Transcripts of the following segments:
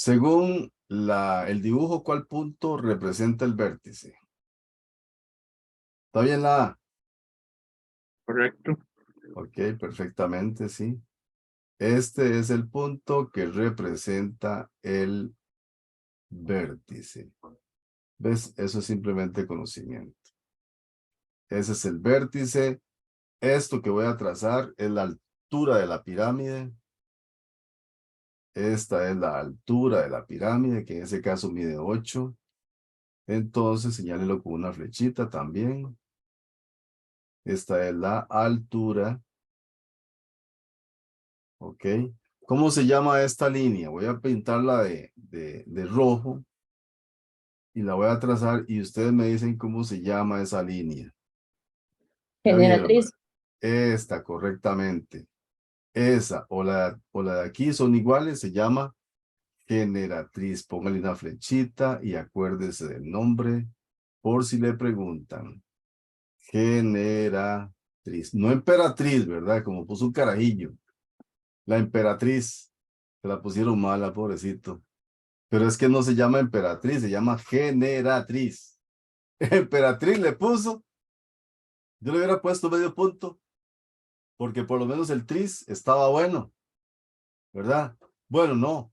Según el dibujo, ¿cuál punto representa el vértice? ¿Está bien la A? Correcto. Ok, perfectamente, sí. Este es el punto que representa el vértice. ¿Ves? Eso es simplemente conocimiento. Ese es el vértice. Esto que voy a trazar es la altura de la pirámide. Esta es la altura de la pirámide, que en ese caso mide 8. Entonces, señálelo con una flechita también. Esta es la altura. ¿Ok? ¿Cómo se llama esta línea? Voy a pintarla de rojo y la voy a trazar y ustedes me dicen cómo se llama esa línea. ¿Ya vieron? Generatriz. Esta, correctamente. Esa o la de aquí son iguales, se llama generatriz. Póngale una flechita y acuérdese del nombre por si le preguntan. Generatriz. No emperatriz, ¿verdad? Como puso un carajillo. La emperatriz. Se la pusieron mala, pobrecito. Pero es que no se llama emperatriz, se llama generatriz. Emperatriz le puso. Yo le hubiera puesto medio punto, porque por lo menos el tris estaba bueno, ¿verdad? Bueno, no.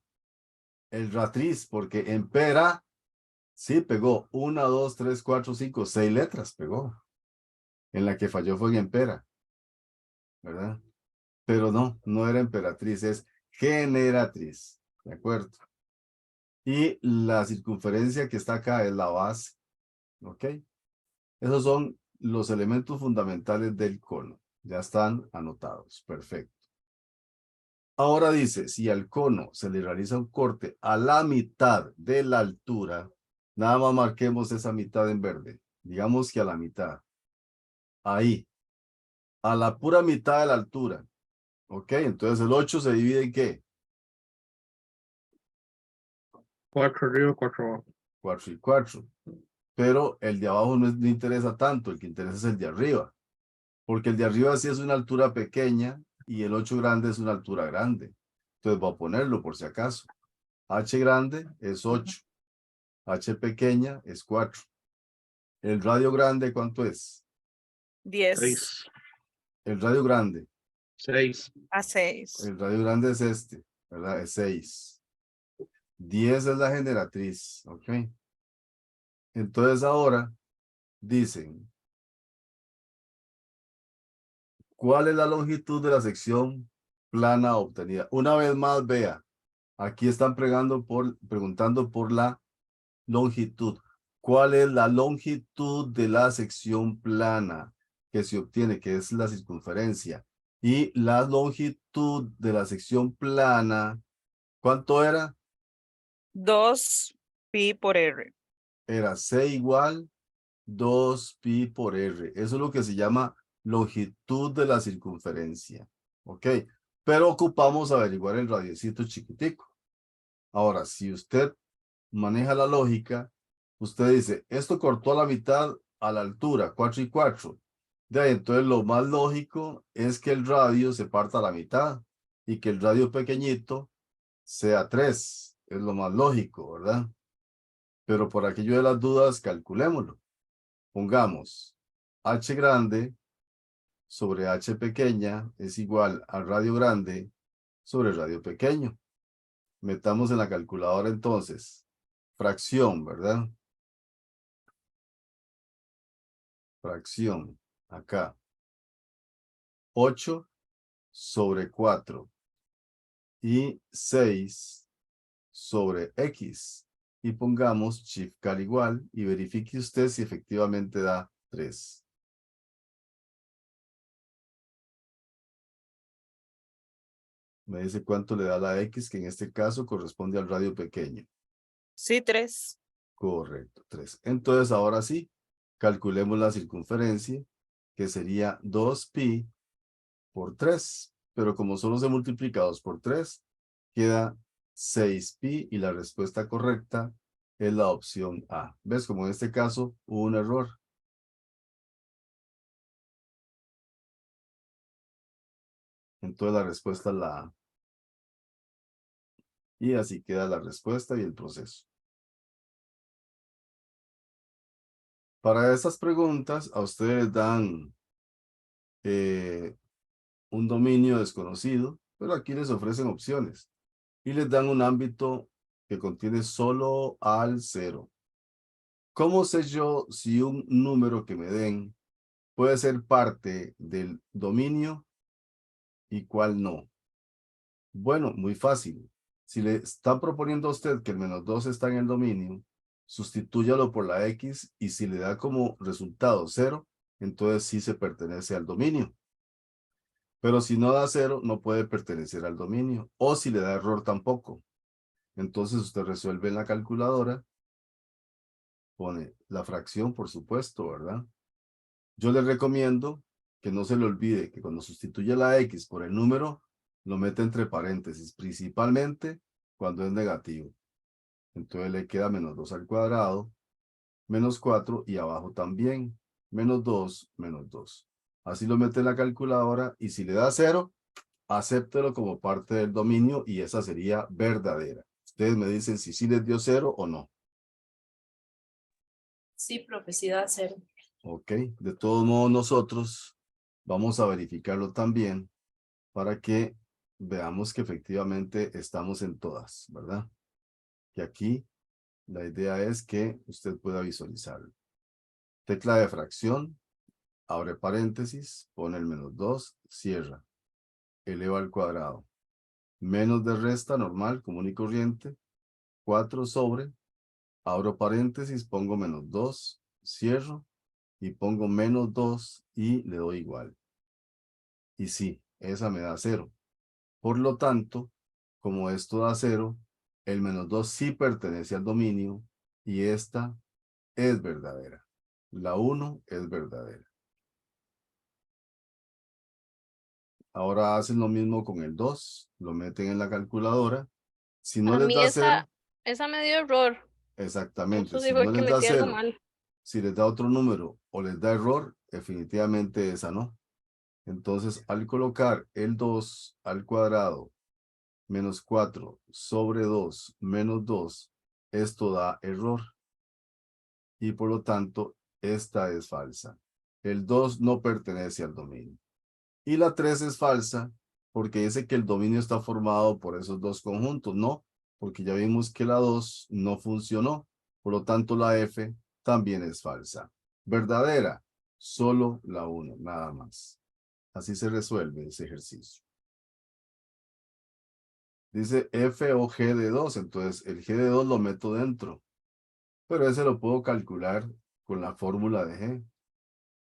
El ratriz, porque empera, sí pegó. 1, 2, 3, 4, 5, 6 letras pegó. En la que falló fue en empera, ¿verdad? Pero no, no era emperatriz, es generatriz. ¿De acuerdo? Y la circunferencia que está acá es la base. ¿Ok? Esos son los elementos fundamentales del cono. Ya están anotados. Perfecto. Ahora dice, si al cono se le realiza un corte a la mitad de la altura, nada más marquemos esa mitad en verde. Digamos que a la mitad. Ahí. A la pura mitad de la altura. ¿Ok? Entonces el 8 se divide en ¿qué? 4 arriba, 4 abajo. 4 y 4. Pero el de abajo no interesa tanto. El que interesa es el de arriba. Porque el de arriba sí es una altura pequeña y el 8 grande es una altura grande. Entonces voy a ponerlo por si acaso. H grande es 8. H pequeña es 4. El radio grande, ¿cuánto es? 10 6. El radio grande. 6. a 6. El radio grande es este, ¿verdad? Es 6. 10 es la generatriz, ¿ok? Entonces ahora dicen, ¿cuál es la longitud de la sección plana obtenida? Una vez más, vea, aquí están preguntando por la longitud. ¿Cuál es la longitud de la sección plana que se obtiene, que es la circunferencia? Y la longitud de la sección plana, ¿cuánto era? 2 pi por r. Era C igual 2 pi por R. Eso es lo que se llama longitud de la circunferencia. ¿Ok? Pero ocupamos averiguar el radiecito chiquitico. Ahora, si usted maneja la lógica, usted dice, esto cortó a la mitad a la altura, 4 y 4. De ahí, entonces lo más lógico es que el radio se parta a la mitad y que el radio pequeñito sea 3. Es lo más lógico, ¿verdad? Pero por aquello de las dudas, calculémoslo. Pongamos H grande sobre H pequeña es igual al radio grande sobre el radio pequeño. Metamos en la calculadora entonces. Fracción, ¿verdad? Fracción. Acá. 8 sobre 4. Y 6 sobre X. Y pongamos shift cal igual y verifique usted si efectivamente da 3. Me dice cuánto le da la X, que en este caso corresponde al radio pequeño. Sí, 3. Correcto, 3. Entonces, ahora sí, calculemos la circunferencia, que sería 2pi por 3. Pero como solo se multiplica 2 por 3, queda 6pi y la respuesta correcta es la opción A. ¿Ves? Como en este caso hubo un error. Entonces la respuesta es la A. Y así queda la respuesta y el proceso. Para estas preguntas, a ustedes dan un dominio desconocido, pero aquí les ofrecen opciones. Y les dan un ámbito que contiene solo al 0. ¿Cómo sé yo si un número que me den puede ser parte del dominio y cuál no? Bueno, muy fácil. Si le está proponiendo a usted que el -2 está en el dominio, sustitúyalo por la X y si le da como resultado 0, entonces sí se pertenece al dominio. Pero si no da 0, no puede pertenecer al dominio. O si le da error tampoco. Entonces usted resuelve en la calculadora, pone la fracción, por supuesto, ¿verdad? Yo le recomiendo que no se le olvide que cuando sustituye la X por el número, lo mete entre paréntesis, principalmente cuando es negativo. Entonces le queda -2 al cuadrado, -4 y abajo también, -2, -2. Así lo mete en la calculadora y si le da 0, acéptelo como parte del dominio y esa sería verdadera. Ustedes me dicen si sí les dio 0 o no. Sí, profe, sí da 0. Ok, de todos modos nosotros vamos a verificarlo también para que veamos que efectivamente estamos en todas, ¿verdad? Y aquí la idea es que usted pueda visualizarlo. Tecla de fracción, abre paréntesis, pone el -2, cierra, eleva al cuadrado. Menos de resta normal, común y corriente, 4 sobre, abro paréntesis, pongo -2, cierro, y pongo -2 y le doy igual. Y sí, esa me da 0. Por lo tanto, como esto da 0, el -2 sí pertenece al dominio y esta es verdadera. La 1 es verdadera. Ahora hacen lo mismo con el 2, lo meten en la calculadora. Si no A les mí da 0, esa me dio error. exactamente, Eso sí si fue no que les da metí algo 0, mal. si les da otro número o les da error, definitivamente esa no. Entonces, al colocar el 2 al cuadrado -4 sobre 2 menos 2, esto da error. Y por lo tanto, esta es falsa. El 2 no pertenece al dominio. Y la 3 es falsa porque dice que el dominio está formado por esos dos conjuntos. No, porque ya vimos que la 2 no funcionó. Por lo tanto, la F también es falsa. Verdadera, solo la 1, nada más. Así se resuelve ese ejercicio. Dice F o G de 2, entonces el G de 2 lo meto dentro. Pero ese lo puedo calcular con la fórmula de G.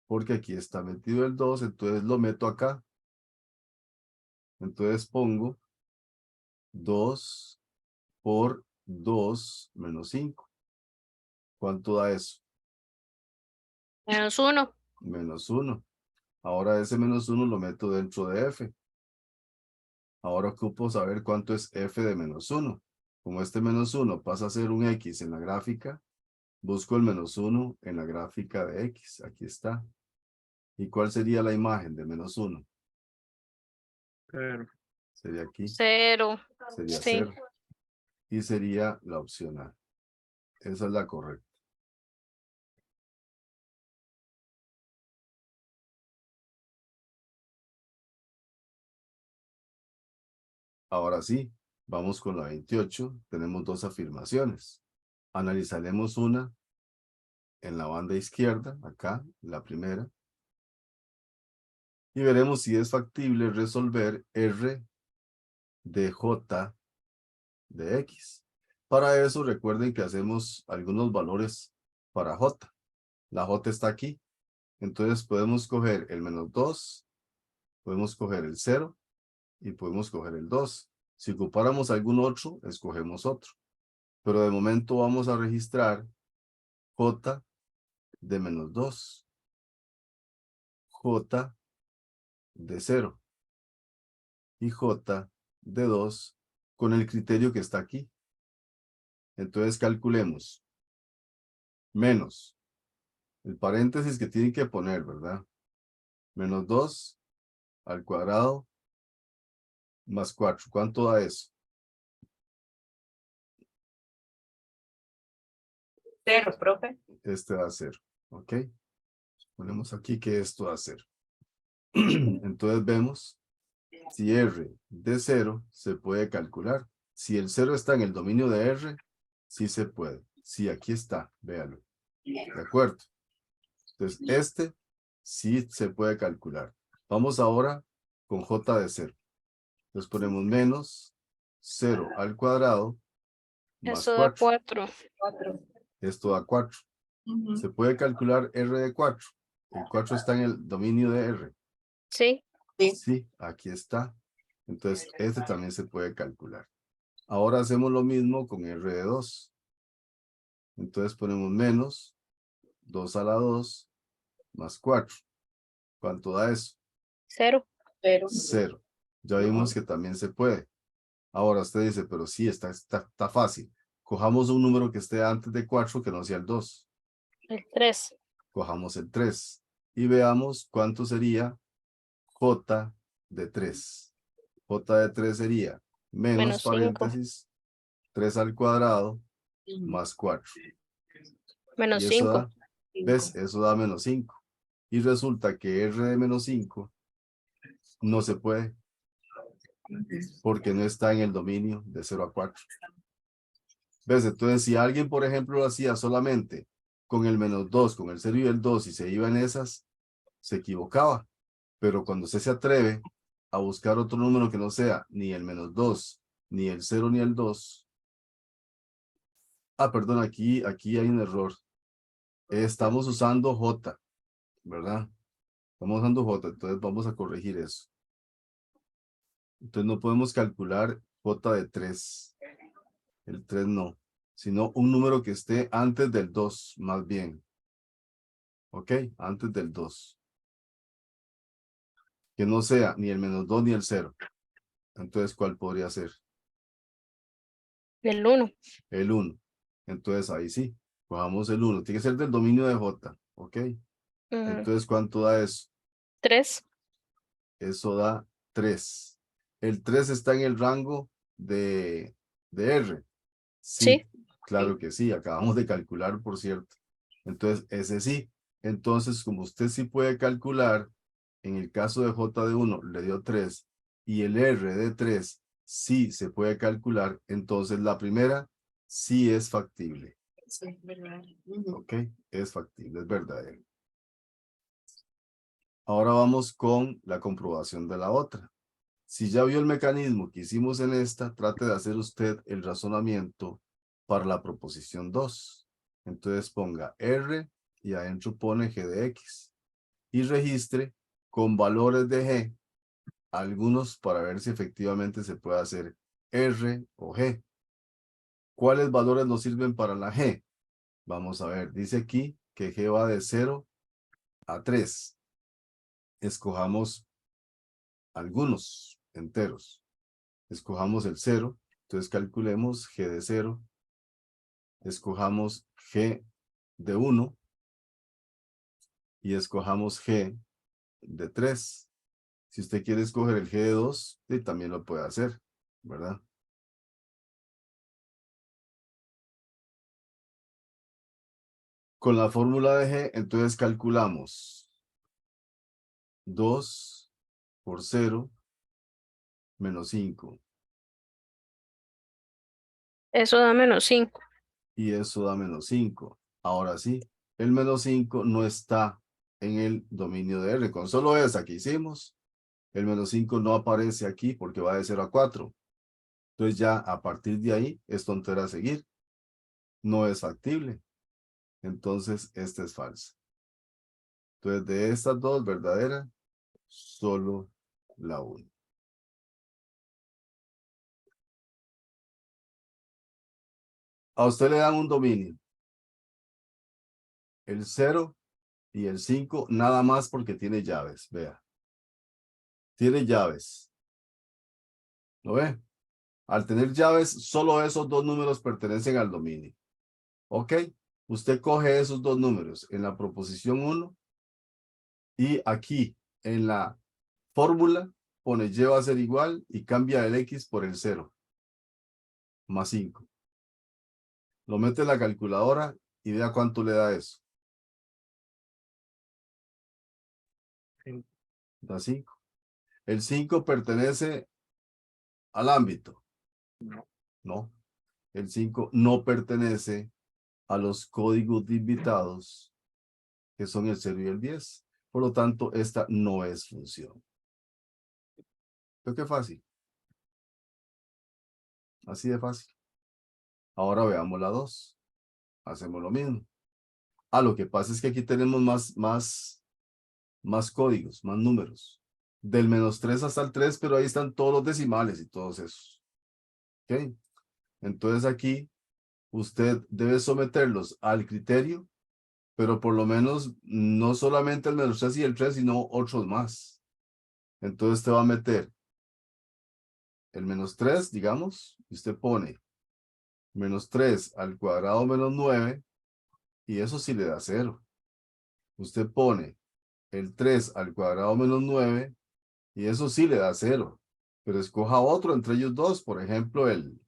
Porque aquí está metido el 2, entonces lo meto acá. Entonces pongo 2 por 2 menos 5. ¿Cuánto da eso? -1. Menos 1. Ahora ese menos 1 lo meto dentro de F. Ahora ocupo saber cuánto es F de menos 1. Como este menos 1 pasa a ser un X en la gráfica, busco el menos 1 en la gráfica de X. Aquí está. ¿Y cuál sería la imagen de menos 1? Pero, Sería aquí. 0. Sería Sí. 0. Y sería la opción A. Esa es la correcta. Ahora sí, vamos con la 28. Tenemos dos afirmaciones. Analizaremos una en la banda izquierda, acá, la primera. Y veremos si es factible resolver R de J de X. Para eso recuerden que hacemos algunos valores para J. La J está aquí. Entonces podemos coger el -2, podemos coger el 0 y podemos coger el 2. Si ocupáramos algún otro, escogemos otro. Pero de momento vamos a registrar J de -2, J de 0 y J de 2 con el criterio que está aquí. Entonces calculemos menos el paréntesis que tienen que poner, ¿verdad? -2 al cuadrado más 4. ¿Cuánto da eso? 0, profe. Este da 0. ¿Ok? Ponemos aquí que esto da 0. Entonces vemos si R de 0 se puede calcular. Si el 0 está en el dominio de R, sí se puede. Sí, aquí está, véalo. ¿De acuerdo? Entonces, este sí se puede calcular. Vamos ahora con J de 0. Entonces ponemos menos 0 al cuadrado más Eso da 4. 4. 4. Esto da 4. Se puede calcular R de 4. El 4 está en el dominio de R. Sí. Sí, aquí está. Entonces, este también se puede calcular. Ahora hacemos lo mismo con R de 2. Entonces ponemos menos 2 a la 2 más 4. ¿Cuánto da eso? 0. 0. 0. Ya vimos que también se puede. Ahora usted dice, pero sí, está fácil. Cojamos un número que esté antes de 4 que no sea el 2. El 3. Cojamos el 3. Y veamos cuánto sería J de 3. J de 3 sería menos Menos 5. paréntesis 3 al cuadrado más 4. Menos Y eso 5. da, ¿ves? Eso da menos 5. Y resulta que R de menos 5 no se puede porque no está en el dominio de 0 a 4. ¿Ves? Entonces, si alguien, por ejemplo, lo hacía solamente con el menos 2, con el 0 y el 2 y se iba en esas, se equivocaba. Pero cuando usted se atreve a buscar otro número que no sea ni el menos 2, ni el 0, ni el 2. Ah, perdón, aquí hay un error. Estamos usando J, ¿verdad? Estamos usando J, entonces vamos a corregir eso. Entonces no podemos calcular J de 3. El 3 no, sino un número que esté antes del 2, más bien. ¿Ok? Antes del 2. Que no sea ni el menos 2 ni el 0. Entonces, ¿cuál podría ser? El 1. El 1. Entonces, ahí sí. Cojamos el 1. Tiene que ser del dominio de J. ¿Ok? Entonces, ¿cuánto da eso? 3. Eso da 3. El 3 está en el rango de R. Sí, Sí. claro que sí. Acabamos de calcular, por cierto. Entonces, ese sí. Entonces, como usted sí puede calcular, en el caso de J de 1 le dio 3 y el R de 3 sí se puede calcular, entonces la primera sí es factible. Sí, verdad. ¿Ok? Es factible, es verdadero. Ahora vamos con la comprobación de la otra. Si ya vio el mecanismo que hicimos en esta, trate de hacer usted el razonamiento para la proposición 2. Entonces ponga R y adentro pone G de X. Y registre con valores de G algunos para ver si efectivamente se puede hacer R o G. ¿Cuáles valores nos sirven para la G? Vamos a ver, dice aquí que G va de 0 a 3. Escojamos algunos enteros. Escojamos el 0, entonces calculemos G de 0. Escojamos G de 1 y escojamos G de 3. Si usted quiere escoger el G de 2, también lo puede hacer, ¿verdad? Con la fórmula de G, entonces calculamos 2 por 0 menos 5. Eso da menos 5. Y eso da menos 5. Ahora sí, el menos 5 no está en el dominio de R. Con solo esa que hicimos, el menos 5 no aparece aquí porque va de 0 a 4. Entonces ya a partir de ahí es tontera seguir. No es factible. Entonces esta es falsa. Entonces de estas dos verdaderas, solo la 1. A usted le dan un dominio. El 0 y el 5 nada más porque tiene llaves. Vea. Tiene llaves. ¿Lo ve? Al tener llaves, solo esos dos números pertenecen al dominio. ¿Ok? Usted coge esos dos números en la proposición 1 y aquí en la fórmula pone y va a ser igual y cambia el X por el 0. Más 5. Lo mete en la calculadora y vea cuánto le da eso. Cinco. Da 5. El 5 pertenece al ámbito. No. No. El 5 no pertenece a los códigos de invitados, que son el 0 y el 10. Por lo tanto, esta no es función. Creo que fácil. Así de fácil. Ahora veamos la 2. Hacemos lo mismo. Lo que pasa es que aquí tenemos más códigos, más números. Del -3 hasta el 3, pero ahí están todos los decimales y todos esos. ¿Ok? Entonces aquí usted debe someterlos al criterio, pero por lo menos no solamente el -3 y el 3, sino otros más. Entonces te va a meter el -3, digamos, y usted pone -3 al cuadrado menos 9, y eso sí le da 0. Usted pone el 3 al cuadrado menos 9, y eso sí le da 0. Pero escoja otro entre ellos dos, por ejemplo, el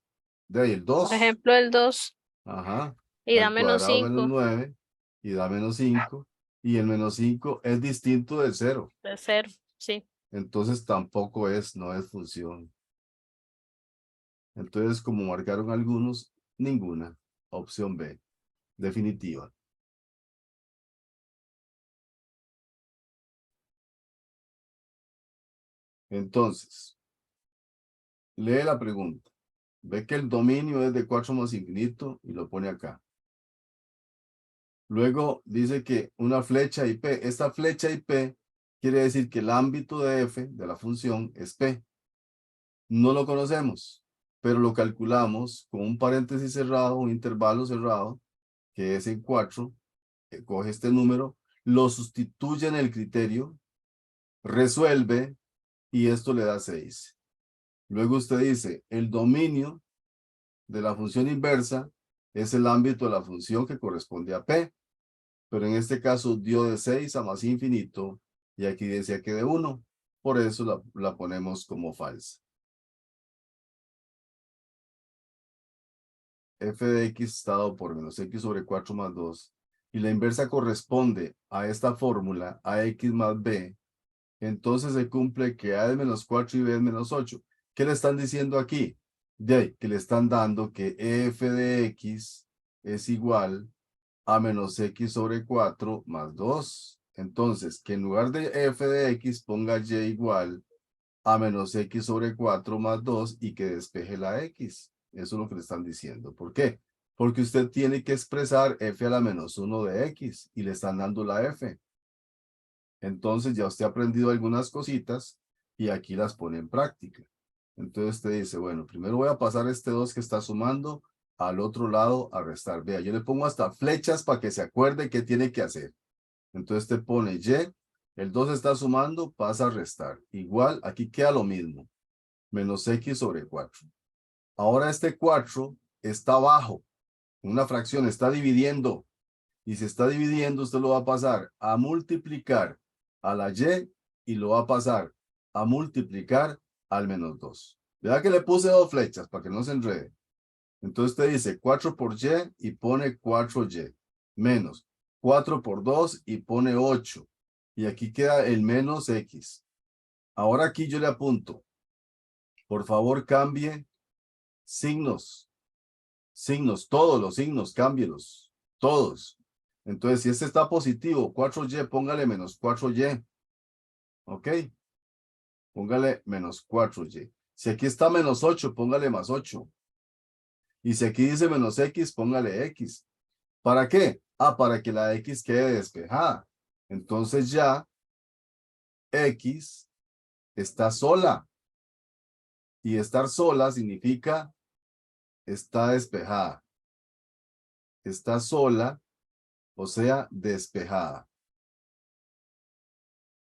2. Por ejemplo, el 2 Ajá. y da Al menos cuadrado menos 5 9 y da -5. Y el -5 es distinto del 0. de 0. Sí. Entonces tampoco no es función. Entonces, como marcaron algunos, ninguna. Opción B, definitiva. Entonces, lee la pregunta. Ve que el dominio es de 4 más infinito y lo pone acá. Luego dice que una flecha IP. Esta flecha IP quiere decir que el ámbito de f de la función es P. No lo conocemos, pero lo calculamos con un paréntesis cerrado, un intervalo cerrado, que es en 4. Coge este número, lo sustituye en el criterio, resuelve y esto le da 6. Luego usted dice, el dominio de la función inversa es el ámbito de la función que corresponde a P, pero en este caso dio de 6 a más infinito y aquí decía que de 1, por eso la ponemos como falsa. F de x dado por menos x sobre 4 más 2 y la inversa corresponde a esta fórmula, a x más b, entonces se cumple que a es menos 4 y b es menos 8. ¿Qué le están diciendo aquí? Que le están dando que f de x es igual a menos x sobre 4 más 2. Entonces, que en lugar de f de x ponga y igual a menos x sobre 4 más 2 y que despeje la x. Eso es lo que le están diciendo. ¿Por qué? Porque usted tiene que expresar f a la menos 1 de x y le están dando la f. Entonces ya usted ha aprendido algunas cositas y aquí las pone en práctica. Entonces usted dice, bueno, primero voy a pasar este 2 que está sumando al otro lado a restar. Vea, yo le pongo hasta flechas para que se acuerde qué tiene que hacer. Entonces te pone y, el 2 está sumando, pasa a restar. Igual, aquí queda lo mismo. Menos x sobre 4. Ahora este 4 está abajo. Una fracción está dividiendo. Y si está dividiendo, usted lo va a pasar a multiplicar a la y lo va a pasar a multiplicar al menos 2. Vea que le puse 2 flechas para que no se enrede. Entonces usted dice 4 por y pone 4y. Menos 4 por 2 y pone 8. Y aquí queda el menos x. Ahora aquí yo le apunto. Por favor, cambie signos. Signos, todos los signos, cámbielos. Todos. Entonces, si este está positivo, 4y, póngale menos 4y. ¿Ok? Póngale menos 4y. Si aquí está menos 8, póngale más 8. Y si aquí dice menos x, póngale x. ¿Para qué? Para que la x quede despejada. Entonces ya x está sola. Y estar sola significa está despejada. Está sola, o sea, despejada.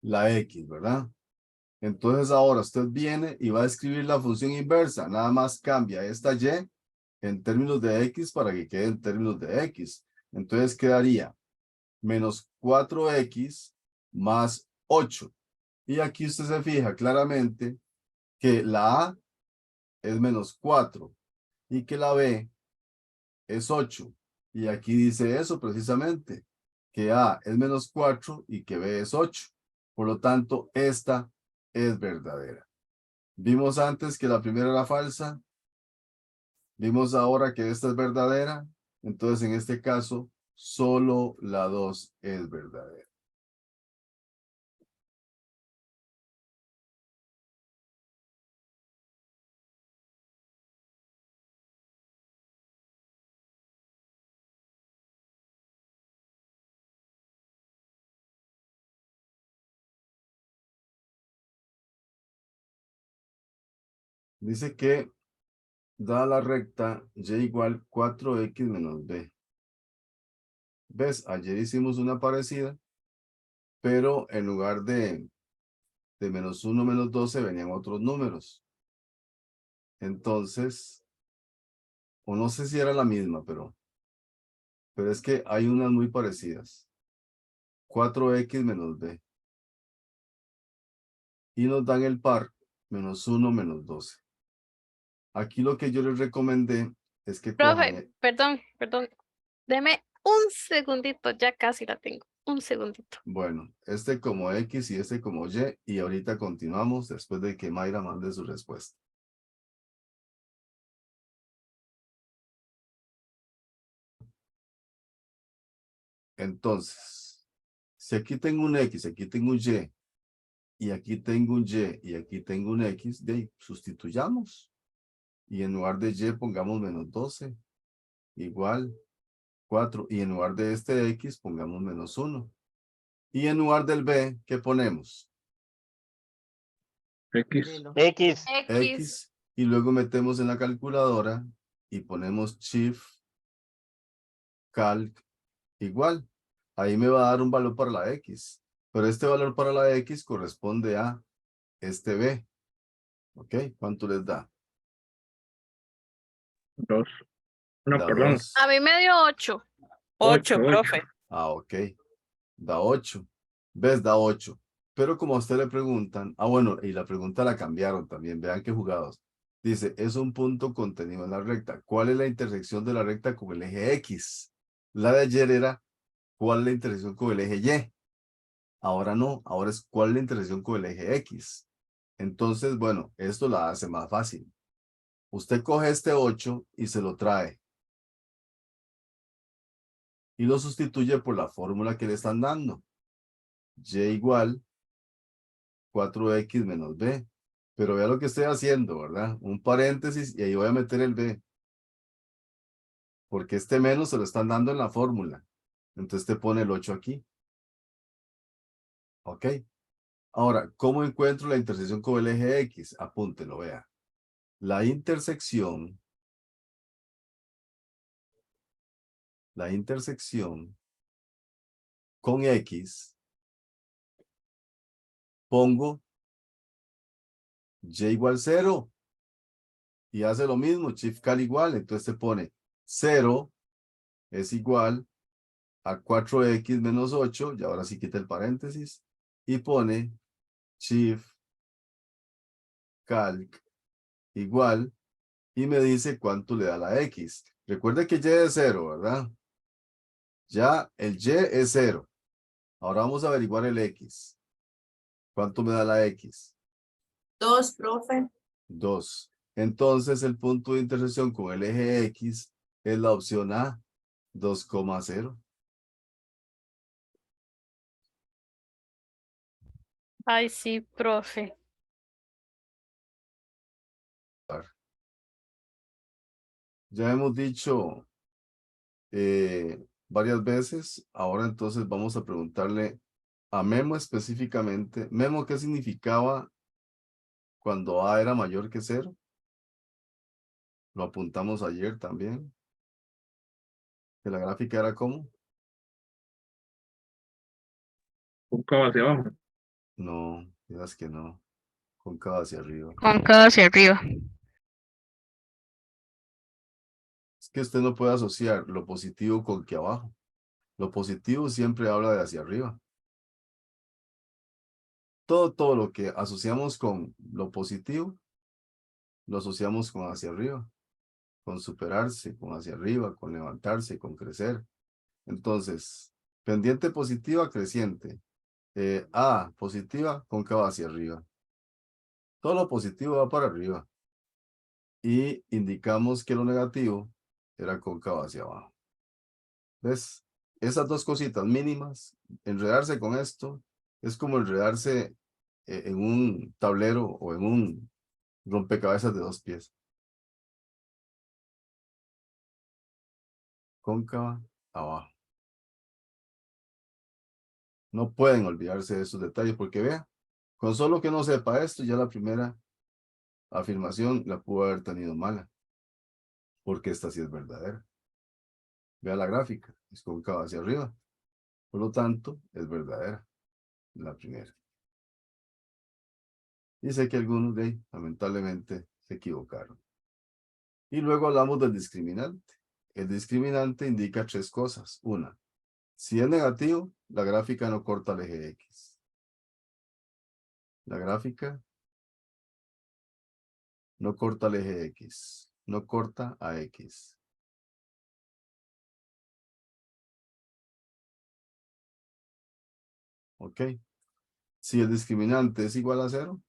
La x, ¿verdad? Entonces ahora usted viene y va a escribir la función inversa. Nada más cambia esta y en términos de x para que quede en términos de x. Entonces quedaría menos 4x más 8. Y aquí usted se fija claramente que la a es menos 4 y que la b es 8. Y aquí dice eso precisamente, que A es menos 4 y que B es 8. Por lo tanto, esta es verdadera. Vimos antes que la primera era falsa. Vimos ahora que esta es verdadera. Entonces, en este caso, solo la 2 es verdadera. Dice que da la recta y igual 4x menos b. ¿Ves? Ayer hicimos una parecida, pero en lugar de menos 1, menos 12 venían otros números. Entonces, o no sé si era la misma, pero es que hay unas muy parecidas. 4x menos b. Y nos dan el par, menos 1, menos 12. Aquí lo que yo les recomendé es que cojan... Profe, perdón. Deme un segundito, ya casi la tengo. Un segundito. Bueno, este como X y este como Y, y ahorita continuamos después de que Mayra mande su respuesta. Entonces, si aquí tengo un X, aquí tengo un y aquí tengo un Y, y aquí tengo un X, de ahí sustituyamos. Y en lugar de Y pongamos menos 12, igual 4, y en lugar de este X pongamos menos 1. Y en lugar del B, ¿qué ponemos? X. X. X, y luego metemos en la calculadora y ponemos Shift, Calc, igual. Ahí me va a dar un valor para la X, pero este valor para la X corresponde a este B. ¿Ok? ¿Cuánto les da? 2. No, Da perdón. 2. A mí me dio 8. 8, 8. profe. Ah, ok. Da 8. ¿Ves? Da 8. Pero como a usted le preguntan, bueno, y la pregunta la cambiaron también, vean qué jugados. Dice, es un punto contenido en la recta. ¿Cuál es la intersección de la recta con el eje X? La de ayer era, ¿cuál es la intersección con el eje Y? Ahora no, ahora es, ¿cuál es la intersección con el eje X? Entonces, bueno, esto la hace más fácil. Usted coge este 8 y se lo trae. Y lo sustituye por la fórmula que le están dando. Y igual 4x menos b. Pero vea lo que estoy haciendo, ¿verdad? Un paréntesis y ahí voy a meter el b. Porque este menos se lo están dando en la fórmula. Entonces te pone el 8 aquí. ¿Ok? Ahora, ¿cómo encuentro la intersección con el eje X? Apúntelo, vea. La intersección con X, pongo Y igual 0. Y hace lo mismo, Shift Cal igual. Entonces se pone 0 es igual a 4x menos 8. Y ahora sí quita el paréntesis. Y pone Shift Calc igual. Y me dice cuánto le da la X. Recuerde que Y es 0, ¿verdad? Ya el Y es 0. Ahora vamos a averiguar el X. ¿Cuánto me da la X? 2, profe. 2. Entonces el punto de intersección con el eje X es la opción A, 2,0. Ay, sí, profe. Ya hemos dicho varias veces, ahora entonces vamos a preguntarle a Memo específicamente. Memo, ¿qué significaba cuando A era mayor que 0? Lo apuntamos ayer también. Que la gráfica era ¿cómo? Buscaba hacia abajo. No, digas que no. Cóncava hacia arriba. Cóncava hacia arriba. Es que usted no puede asociar lo positivo con que abajo. Lo positivo siempre habla de hacia arriba. Todo lo que asociamos con lo positivo, lo asociamos con hacia arriba. con superarse, con hacia arriba, con levantarse, con crecer. Entonces, pendiente positiva, creciente. A positiva, cóncava hacia arriba. Todo lo positivo va para arriba. Y indicamos que lo negativo era cóncavo hacia abajo. ¿Ves? Esas dos cositas mínimas, enredarse con esto, es como enredarse en un tablero o en un rompecabezas de 2 piezas. Cóncava abajo. No pueden olvidarse de esos detalles porque vea, con solo que no sepa esto, ya la primera afirmación la pudo haber tenido mala. Porque esta sí es verdadera. Vea la gráfica, es cóncava hacia arriba. Por lo tanto, es verdadera. La primera. Y sé que algunos de ahí, lamentablemente, se equivocaron. Y luego hablamos del discriminante. El discriminante indica 3 cosas. Una, si es negativo, la gráfica no corta el eje X. La gráfica no corta el eje X. No corta a X. ¿Ok? Si el discriminante es igual a 0,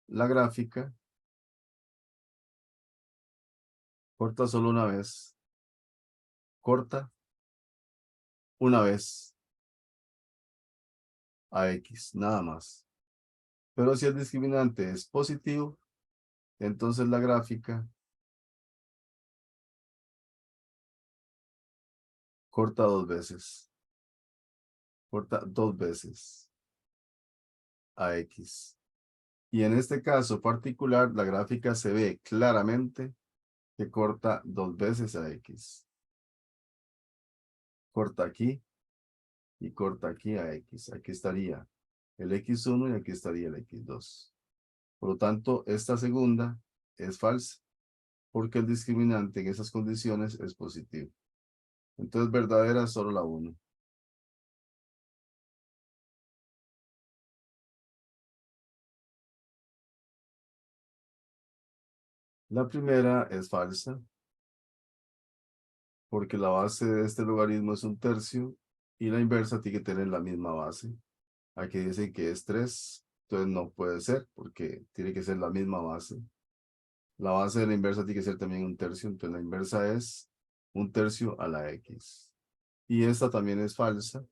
la gráfica corta solo una vez. Corta una vez a X, nada más. Pero si el discriminante es positivo, entonces la gráfica corta 2 veces. Corta 2 veces a X. Y en este caso particular, la gráfica se ve claramente que corta 2 veces a X. Corta aquí y corta aquí a X. Aquí estaría el X1 y aquí estaría el X2. Por lo tanto, esta segunda es falsa, porque el discriminante en esas condiciones es positivo. Entonces, verdadera solo la 1. La primera es falsa, porque la base de este logaritmo es 1/3 y la inversa tiene que tener la misma base. Aquí dicen que es 3, entonces no puede ser, porque tiene que ser la misma base. La base de la inversa tiene que ser también 1/3, entonces la inversa es 1/3 a la X. Y esta también es falsa,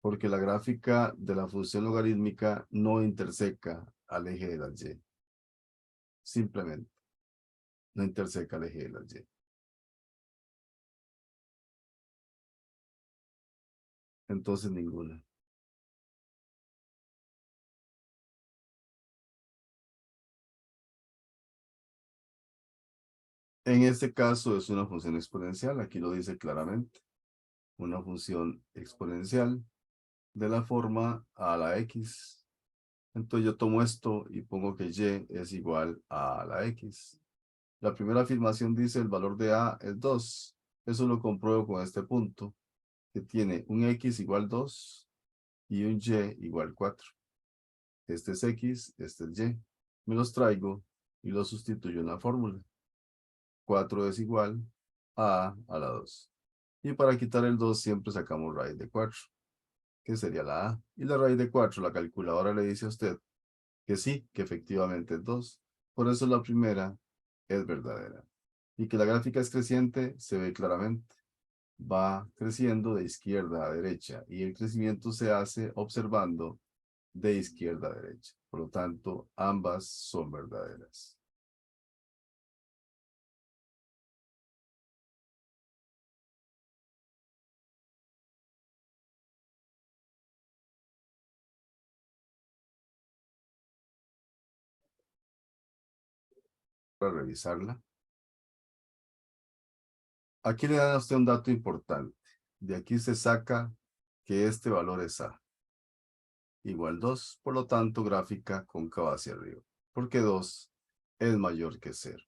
porque la gráfica de la función logarítmica no interseca al eje de la Y. Simplemente, no interseca al eje de la Y. Entonces ninguna. En este caso es una función exponencial, aquí lo dice claramente. Una función exponencial de la forma a la X. Entonces yo tomo esto y pongo que Y es igual a la X. La primera afirmación dice el valor de A es 2. Eso lo compruebo con este punto, que tiene un X igual 2 y un Y igual 4. Este es X, este es Y. Me los traigo y los sustituyo en la fórmula. 4 es igual a la 2. Y para quitar el 2 siempre sacamos raíz de 4, que sería la A. Y la raíz de 4, la calculadora le dice a usted que sí, que efectivamente es 2. Por eso la primera es verdadera. Y que la gráfica es creciente se ve claramente. Va creciendo de izquierda a derecha y el crecimiento se hace observando de izquierda a derecha. Por lo tanto, ambas son verdaderas. Para revisarla. Aquí le dan a usted un dato importante. De aquí se saca que este valor es A. Igual 2, por lo tanto, gráfica cóncava hacia arriba. Porque 2 es mayor que 0.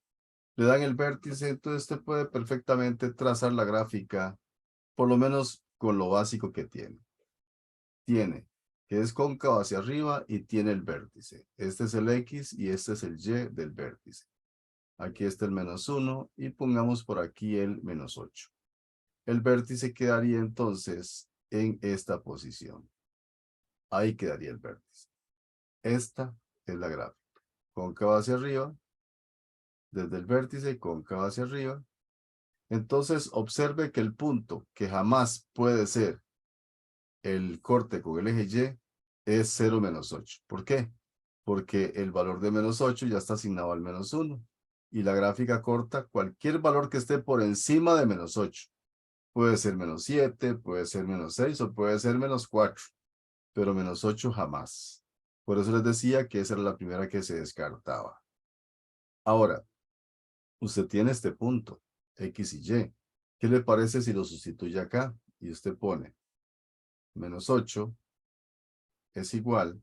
Le dan el vértice, entonces usted puede perfectamente trazar la gráfica, por lo menos con lo básico que tiene. Tiene que es cóncava hacia arriba y tiene el vértice. Este es el X y este es el Y del vértice. Aquí está el menos 1 y pongamos por aquí el menos 8. El vértice quedaría entonces en esta posición. Ahí quedaría el vértice. Esta es la gráfica. Cóncava hacia arriba. Desde el vértice, cóncava hacia arriba. Entonces, observe que el punto que jamás puede ser el corte con el eje Y es 0 menos 8. ¿Por qué? Porque el valor de menos 8 ya está asignado al menos 1. Y la gráfica corta cualquier valor que esté por encima de menos 8. Puede ser menos 7, puede ser menos 6 o puede ser menos 4. Pero menos 8 jamás. Por eso les decía que esa era la primera que se descartaba. Ahora, usted tiene este punto, X y Y. ¿Qué le parece si lo sustituye acá? Y usted pone menos 8 es igual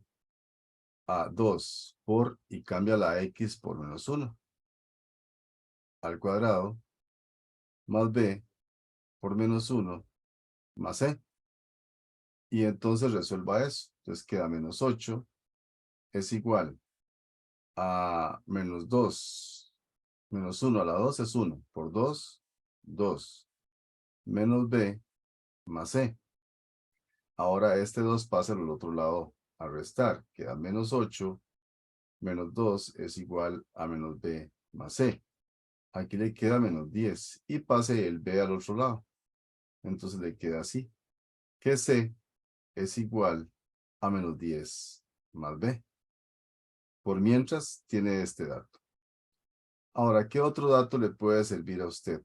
a 2 por, y cambia la X por menos 1 al cuadrado, más B por menos 1 más C. Y entonces resuelva eso. Entonces queda menos 8 es igual a menos 2. Menos 1 a la 2 es 1. Por 2, 2. Menos B más C. Ahora este 2 pasa al otro lado a restar. Queda menos 8 menos 2 es igual a menos B más C. Aquí le queda menos 10 y pase el B al otro lado. Entonces le queda así. Que C es igual a menos 10 más B. Por mientras tiene este dato. Ahora, ¿qué otro dato le puede servir a usted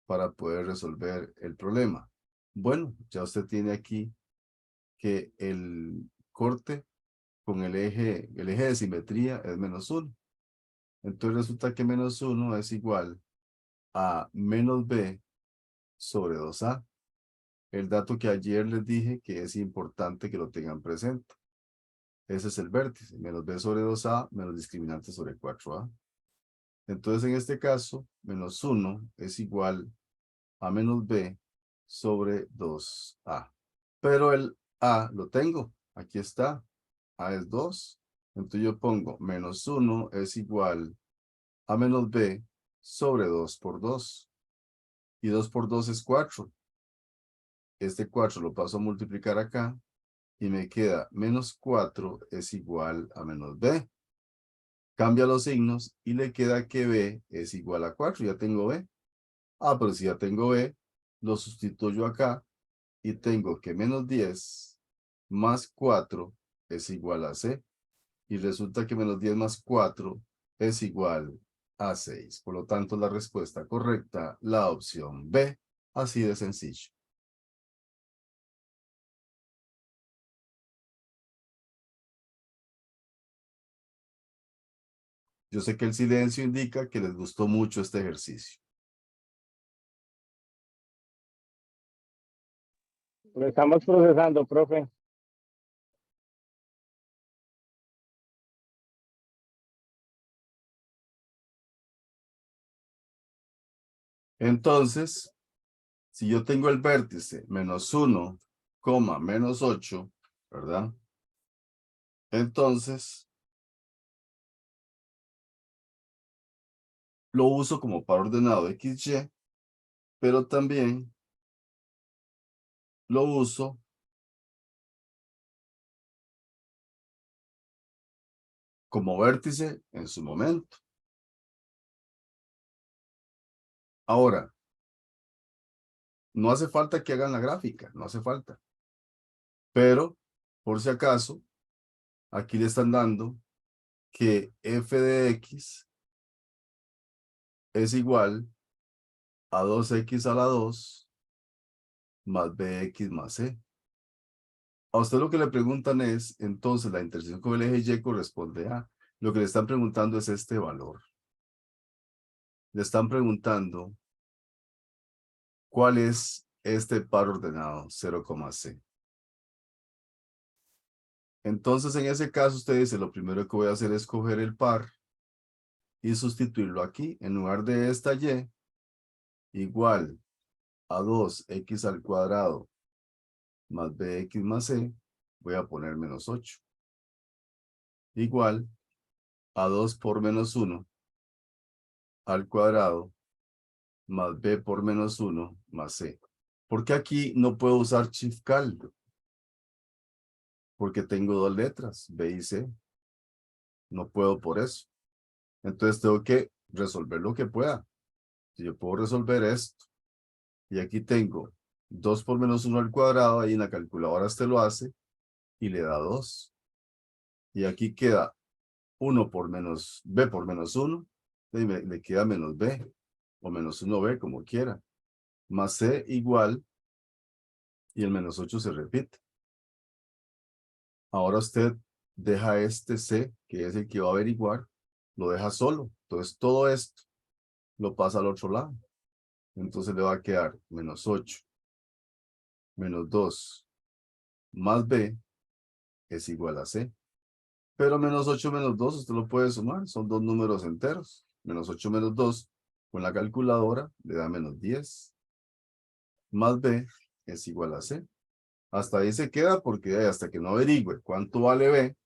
para poder resolver el problema? Bueno, ya usted tiene aquí que el corte con el eje de simetría es menos 1. Entonces resulta que menos 1 es igual a menos B sobre 2A. El dato que ayer les dije que es importante que lo tengan presente. Ese es el vértice, menos B sobre 2A menos discriminante sobre 4A. Entonces en este caso, menos 1 es igual a menos B sobre 2A. Pero el A lo tengo, aquí está, A es 2. Entonces yo pongo menos 1 es igual a menos B sobre 2 por 2. Y 2 por 2 es 4. Este 4 lo paso a multiplicar acá y me queda menos 4 es igual a menos B. Cambia los signos y le queda que B es igual a 4. Ya tengo B. Ah, pero si ya tengo B, lo sustituyo acá y tengo que menos 10 más 4 es igual a C. Y resulta que menos 10 más 4 es igual a 6. Por lo tanto, la respuesta correcta, la opción B, así de sencillo. Yo sé que el silencio indica que les gustó mucho este ejercicio. Lo estamos procesando, profe. Entonces, si yo tengo el vértice menos 1, menos 8, ¿verdad? Entonces, lo uso como par ordenado XY, pero también lo uso como vértice en su momento. Ahora, no hace falta que hagan la gráfica, no hace falta. Pero, por si acaso, aquí le están dando que f de x es igual a 2x a la 2 más bx más c. A usted lo que le preguntan es, entonces, la intersección con el eje Y corresponde a. Lo que le están preguntando es este valor. Le están preguntando cuál es este par ordenado, 0, c. Entonces, en ese caso, usted dice, lo primero que voy a hacer es coger el par y sustituirlo aquí. En lugar de esta Y, igual a 2x al cuadrado más bx más c, voy a poner menos 8. Igual a 2 por menos 1 al cuadrado más b por menos 1 más c. ¿Por qué aquí no puedo usar shift cal? Porque tengo dos letras, b y c. No puedo por eso. Entonces tengo que resolver lo que pueda. Si yo puedo resolver esto, y aquí tengo 2 por menos 1 al cuadrado, ahí en la calculadora este lo hace, y le da 2. Y aquí queda 1 por menos b por menos 1, y le queda menos b, o menos 1b, como quiera, más c igual, y el menos 8 se repite. Ahora usted deja este c, que es el que va a averiguar, lo deja solo. Entonces todo esto lo pasa al otro lado. Entonces le va a quedar menos 8, menos 2, más b, es igual a c. Pero menos 8 menos 2 usted lo puede sumar, son dos números enteros. Menos 8 menos 2 con la calculadora le da menos 10. Más b es igual a c. Hasta ahí se queda porque hasta que no averigüe cuánto vale b,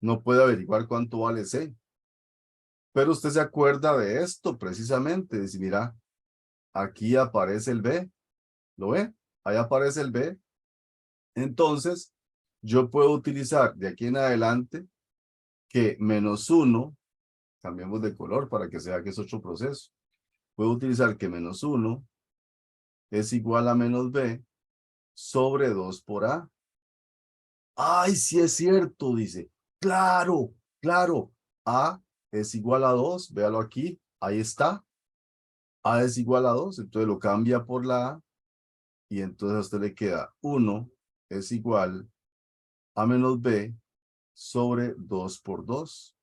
no puede averiguar cuánto vale c. Pero usted se acuerda de esto precisamente. Dice, mira, aquí aparece el b. ¿Lo ve? Ahí aparece el b. Entonces, yo puedo utilizar de aquí en adelante que menos 1, cambiamos de color para que se vea que es otro proceso. Puedo utilizar que menos 1 es igual a menos b sobre 2 por a. ¡Ay, sí es cierto! Dice. ¡Claro! ¡Claro! A es igual a 2. Véalo aquí. Ahí está. A es igual a 2. Entonces lo cambia por la a. Y entonces a usted le queda 1 es igual a menos b sobre 2 por 2.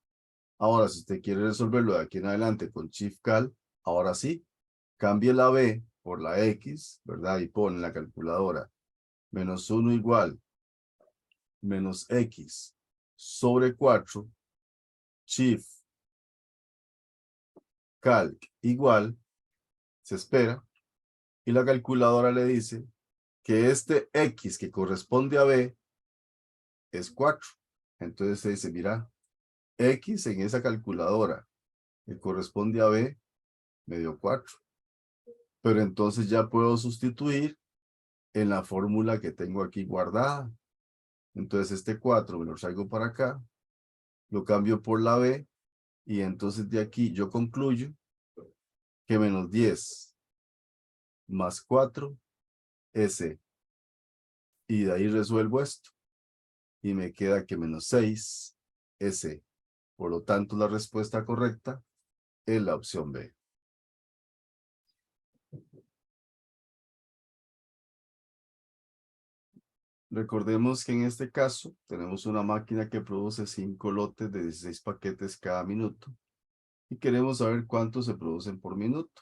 Ahora, si usted quiere resolverlo de aquí en adelante con shift cal, ahora sí, cambie la b por la x, ¿verdad? Y pone en la calculadora menos 1 igual menos x sobre 4, shift calc igual, se espera, y la calculadora le dice que este x que corresponde a b es 4. Entonces se dice, mira, x en esa calculadora que corresponde a b me dio 4. Pero entonces ya puedo sustituir en la fórmula que tengo aquí guardada. Entonces este 4 me lo traigo para acá, lo cambio por la b, y entonces de aquí yo concluyo que menos 10 más 4 es c. Y de ahí resuelvo esto. Y me queda que menos 6 es c. Por lo tanto, la respuesta correcta es la opción B. Recordemos que en este caso tenemos una máquina que produce 5 lotes de 16 paquetes cada minuto y queremos saber cuántos se producen por minuto.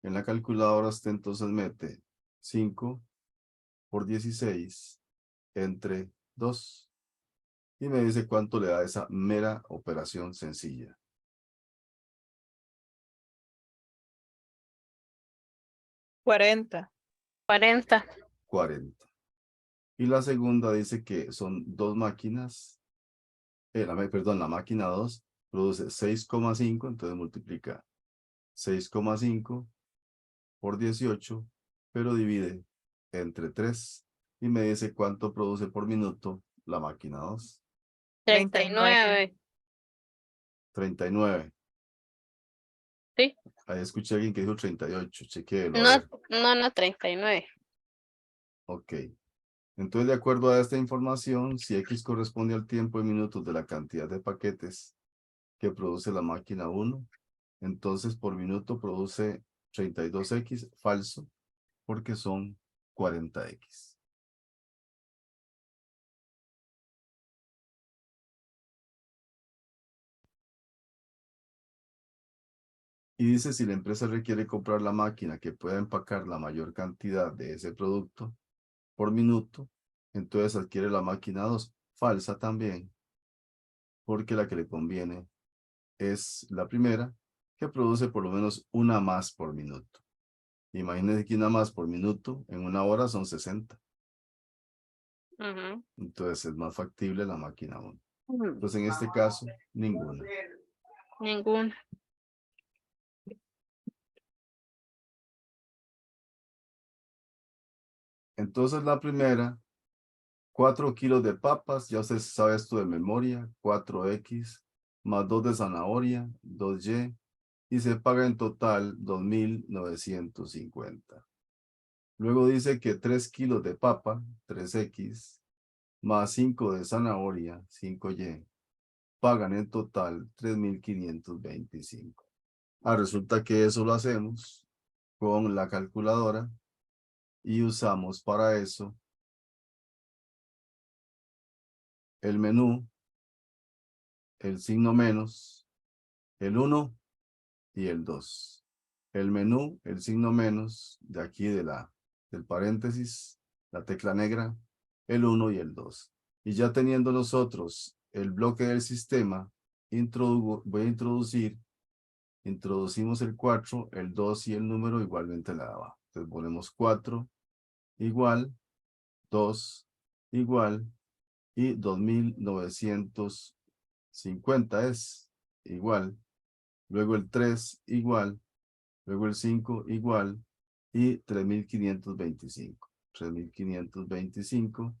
En la calculadora usted entonces mete 5 por 16 entre 2 y me dice cuánto le da esa mera operación sencilla. 40. 40. 40. Y la segunda dice que son dos máquinas, la máquina 2 produce 6,5, entonces multiplica 6,5 por 18, pero divide entre 3 y me dice cuánto produce por minuto la máquina 2. 39. 39. Sí. Ahí escuché a alguien que dijo 38, chequéelo. No, no, 39. Ok. Entonces, de acuerdo a esta información, si X corresponde al tiempo en minutos de la cantidad de paquetes que produce la máquina 1, entonces por minuto produce 32X, falso, porque son 40X. Y dice, si la empresa requiere comprar la máquina que pueda empacar la mayor cantidad de ese producto por minuto, entonces adquiere la máquina 2, falsa también, porque la que le conviene es la primera, que produce por lo menos una más por minuto. Imagínense que una más por minuto en una hora son 60. Ujú. Entonces es más factible la máquina 1. Mm, Entonces en este caso, ninguna. Ninguna. Entonces la primera, 4 kilos de papas, ya usted sabe esto de memoria, 4X, más 2 de zanahoria, 2Y, y se paga en total 2.950. Luego dice que 3 kilos de papa, 3X, más 5 de zanahoria, 5Y, pagan en total 3.525. Resulta que eso lo hacemos con la calculadora y usamos para eso el menú, el signo menos, el 1 y el 2. El menú, el signo menos, de aquí del paréntesis, la tecla negra, el 1 y el 2. Y ya teniendo nosotros el bloque del sistema, voy a introducimos el 4, el 2 y el número igualmente la de abajo. Entonces ponemos 4 igual, 2 igual, y 2.950 es igual. Luego el 3 igual, luego el 5 igual, y 3.525. 3.525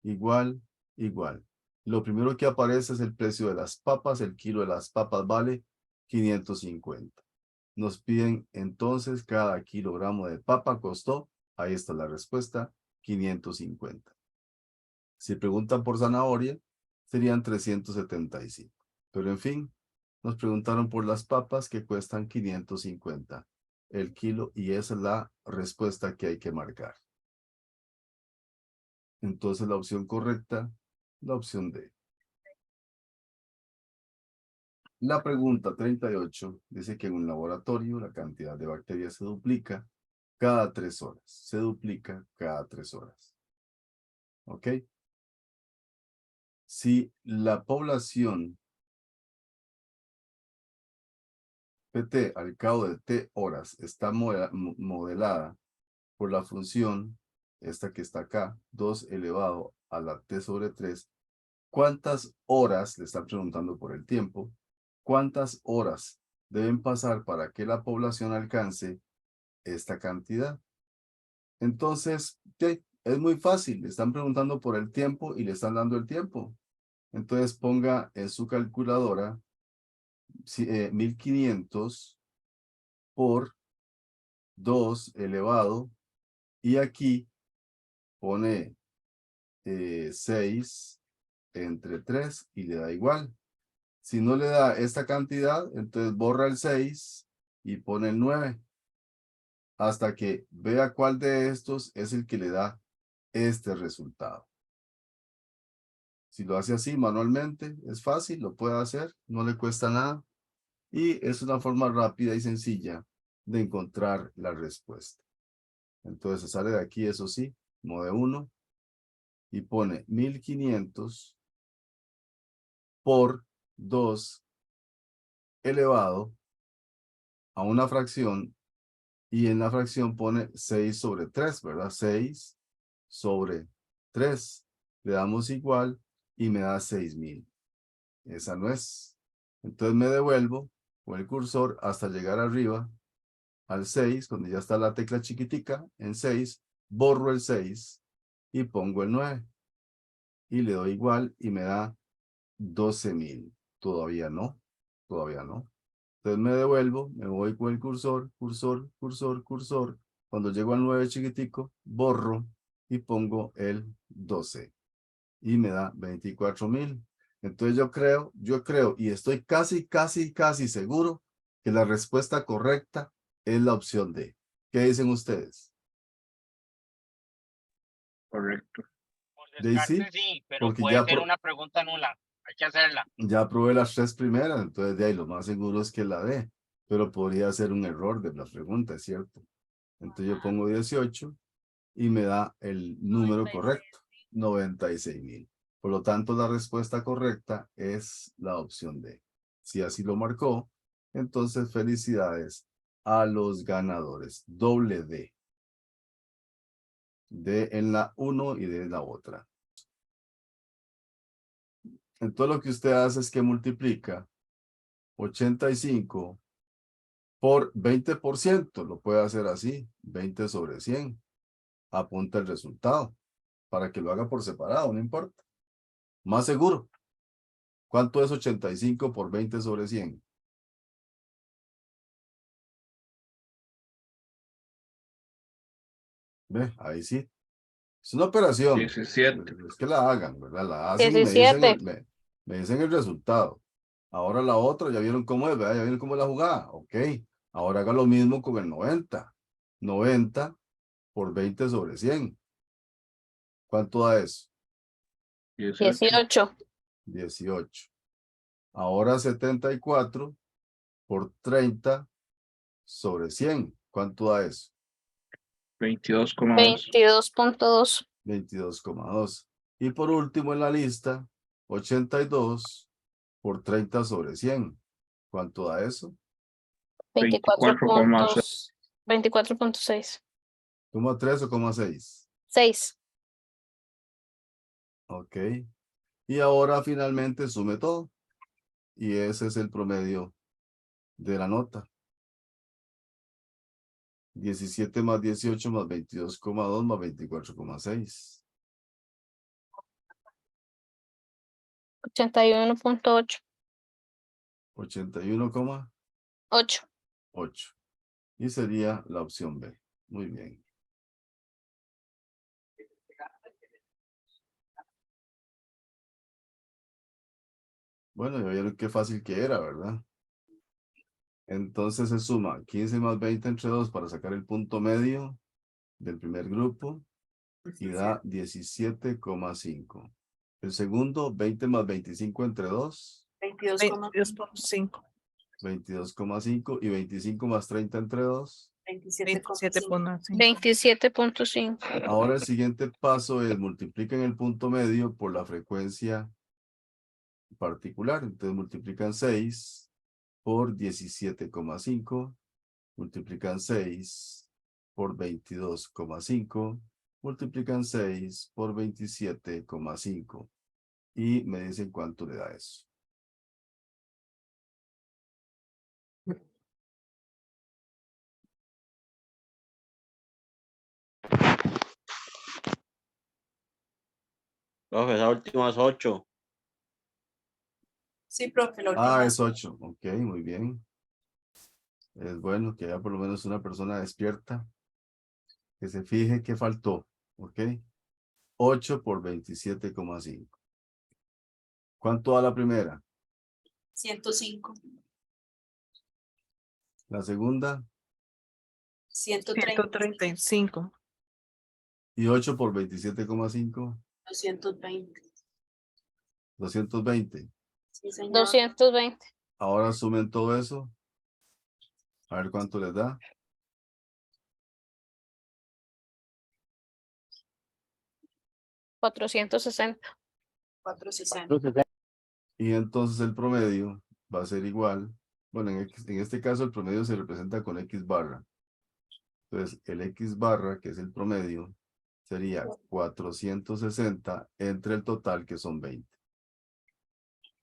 igual, igual. Lo primero que aparece es el precio de las papas. El kilo de las papas vale 550. Nos piden entonces cada kilogramo de papa costó, ahí está la respuesta, 550. Si preguntan por zanahoria, serían 375. Pero en fin, nos preguntaron por las papas que cuestan 550 el kilo, y esa es la respuesta que hay que marcar. Entonces la opción correcta, la opción D. La pregunta 38 dice que en un laboratorio la cantidad de bacterias se duplica cada 3 horas. Se duplica cada 3 horas. ¿Ok? Si la población PT al cabo de T horas está modelada por la función, esta que está acá, 2 elevado a la T sobre 3, ¿cuántas horas, le están preguntando por el tiempo, cuántas horas deben pasar para que la población alcance esta cantidad? Entonces, es muy fácil, le están preguntando por el tiempo y le están dando el tiempo. Entonces ponga en su calculadora 1500 por 2 elevado, y aquí pone 6 entre 3 y le da igual. Si no le da esta cantidad, entonces borra el 6 y pone el 9. Hasta que vea cuál de estos es el que le da este resultado. Si lo hace así manualmente, es fácil, lo puede hacer, no le cuesta nada. Y es una forma rápida y sencilla de encontrar la respuesta. Entonces sale de aquí, eso sí, mode 1, y pone 1500 por 2 elevado a una fracción, y en la fracción pone 6 sobre 3, ¿verdad? 6 sobre 3. Le damos igual y me da 6.000. Esa no es. Entonces me devuelvo con el cursor hasta llegar arriba al 6, donde ya está la tecla chiquitica, en 6, borro el 6 y pongo el 9. Y le doy igual y me da 12.000. Todavía no, todavía no. Entonces me devuelvo, me voy con el cursor, cursor, cursor, cursor. Cuando llego al 9 chiquitico, borro y pongo el 12. Y me da 24.000. Entonces yo creo, y estoy casi seguro que la respuesta correcta es la opción D. ¿Qué dicen ustedes? Correcto. Por Daisy, descarte sí, pero porque puede ser una pregunta nula. Hay que hacerla. ya probé las 3 primeras, entonces de ahí lo más seguro es que la D. Pero podría ser un error de la pregunta, ¿es cierto? Entonces yo pongo 18 y me da el número correcto, 96.000. Por lo tanto, la respuesta correcta es la opción D. Si así lo marcó, entonces felicidades a los ganadores. Doble D. D en la 1 y D en la otra. Entonces lo que usted hace es que multiplica 85 por 20%. Lo puede hacer así, 20 sobre 100. apunta el resultado para que lo haga por separado, no importa. Más seguro. ¿Cuánto es 85 por 20 sobre 100? Ve, ahí sí. Es una operación. 17. Es que la hagan, ¿verdad? La hacen y me dicen 17. me dicen el resultado. Ahora la otra, ya vieron cómo es, ¿verdad? Ya vieron cómo es la jugada. Ok. Ahora haga lo mismo con el 90. 90 por 20 sobre 100. ¿Cuánto da eso? 18. 18. 18. Ahora 74 por 30 sobre 100. ¿Cuánto da eso? 22,2. 22.2. 22,2. Y por último en la lista, 82 por 30 sobre 100. ¿Cuánto da eso? 24,6. 24.6. ¿Cómo 3 o cómo 6? 6. Ok. Y ahora finalmente sume todo. Y ese es el promedio de la nota. 17 más 18 más 22,2 más 24,6. 81.8. 81,8. 8. Y sería la opción B. Muy bien. Bueno, ya vieron qué fácil que era, ¿verdad? Entonces se suma 15 más 20 entre 2 para sacar el punto medio del primer grupo y da 17,5. El segundo, 20 más 25 entre 2, 22.5. 22,5 y 25 más 30 entre 2. 27.5. 27.5. Ahora el siguiente paso es multiplican el punto medio por la frecuencia particular. Entonces multiplican 6 por 17,5. Multiplican 6 por 22,5. Multiplican 6 por 27,5. Y me dicen cuánto le da eso. Profe, esa última es 8. Sí, profe, la última Ah, es 8. Ok, muy bien. Es bueno que haya por lo menos una persona despierta que se fije qué faltó. Ok. 8 por 27,5. ¿Cuánto da la primera? 105. La segunda. 130. 135. Y 8 por 27,5. 220. 220. Sí, señor. 220. Ahora sumen todo eso. A ver cuánto les da. 460. 460. Y entonces el promedio va a ser igual. Bueno, en este caso el promedio se representa con X barra. Entonces el X barra, que es el promedio, sería 460 entre el total, que son 20.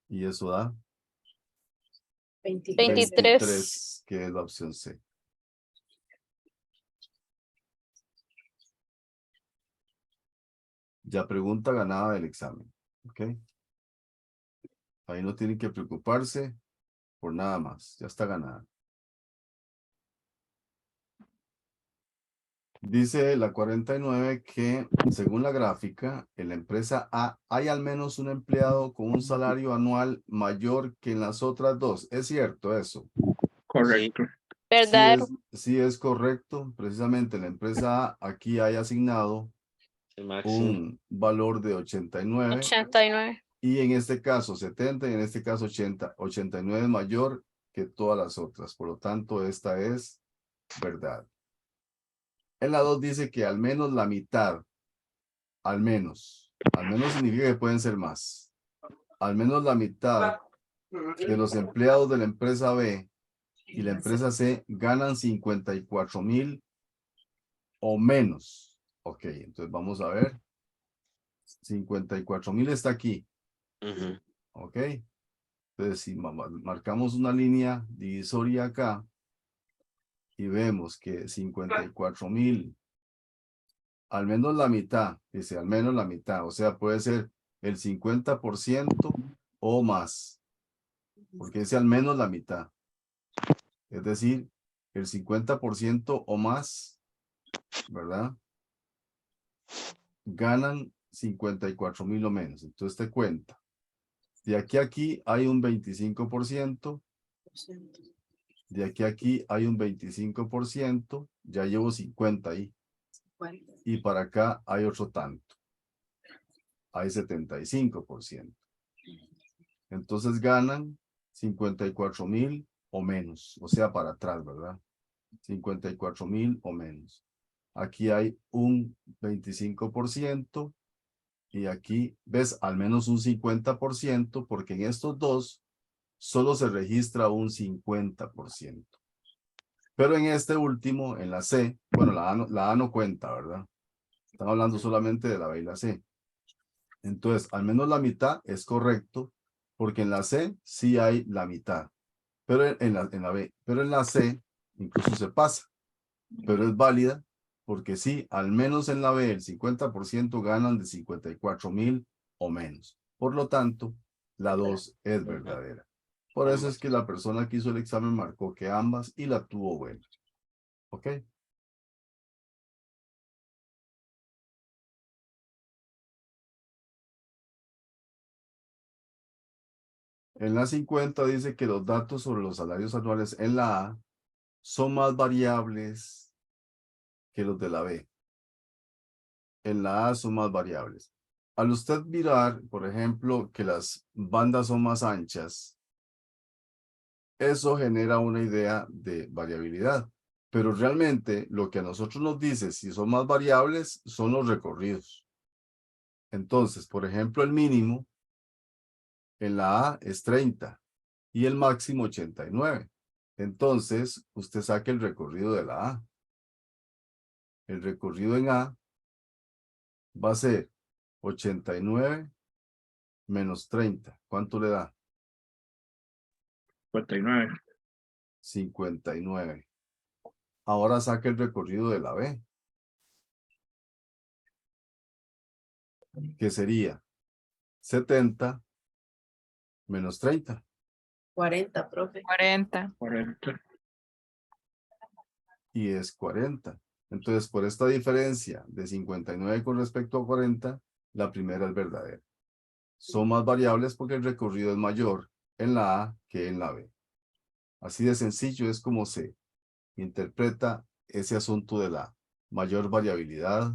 Y eso da 23. 23, que es la opción C. Ya pregunta ganada del examen. ¿Ok? Ahí no tienen que preocuparse por nada más. Ya está ganada. Dice la 49 que, según la gráfica, en la empresa A hay al menos un empleado con un salario anual mayor que en las otras dos. ¿Es cierto eso? Correcto. Verdadero. Sí es correcto. Precisamente la empresa A aquí hay asignado El máximo. un valor de 89 89. y en este caso 70 y en este caso 80. 89 es mayor que todas las otras. Por lo tanto, esta es verdad. En la 2 dice que al menos la mitad, al menos significa que pueden ser más. Al menos la mitad de los empleados de la empresa B y la empresa C ganan 54,000 o menos. Ok, entonces vamos a ver. 54,000 está aquí. Ujú. Ok. Entonces si marcamos una línea divisoria acá y vemos que 54,000 al menos la mitad, dice al menos la mitad, o sea, puede ser el 50% o más, porque dice al menos la mitad. Es decir, el 50% o más, ¿verdad? Ganan 54,000 o menos. Entonces te cuenta. De aquí a aquí hay un 25%. De aquí a aquí hay un 25%. Ya llevo 50 ahí. Y para acá hay otro tanto. Hay 75%. Entonces ganan 54,000 o menos. O sea, para atrás, ¿verdad? 54,000 o menos. Aquí hay un 25% y aquí ves al menos un 50% porque en estos dos solo se registra un 50%. Pero en este último, en la C, bueno, la A no cuenta, ¿verdad? Están hablando solamente de la B y la C. Entonces, al menos la mitad es correcto porque en la C sí hay la mitad, pero en la B, pero en la C incluso se pasa, pero es válida porque sí, al menos en la B el 50% ganan de 54,000 o menos. Por lo tanto, la 2 es verdadera. Por eso es que la persona que hizo el examen marcó que ambas y la tuvo buena. ¿Ok? En la 50 dice que los datos sobre los salarios anuales en la A son más variables que los de la B. En la A son más variables. Al usted mirar, por ejemplo, que las bandas son más anchas, eso genera una idea de variabilidad. Pero realmente lo que a nosotros nos dice si son más variables son los recorridos. Entonces, por ejemplo, el mínimo en la A es 30 y el máximo 89. Entonces, usted saque el recorrido de la A. El recorrido en A va a ser 89 menos 30. ¿Cuánto le da? 59. 59. Ahora saque el recorrido de la B. Que sería 70 menos 30. 40, profe. 40. 40. Y es 40. Entonces, por esta diferencia de 59 con respecto a 40, la primera es verdadera. Son más variables porque el recorrido es mayor en la A que en la B. Así de sencillo es como se interpreta ese asunto de la mayor variabilidad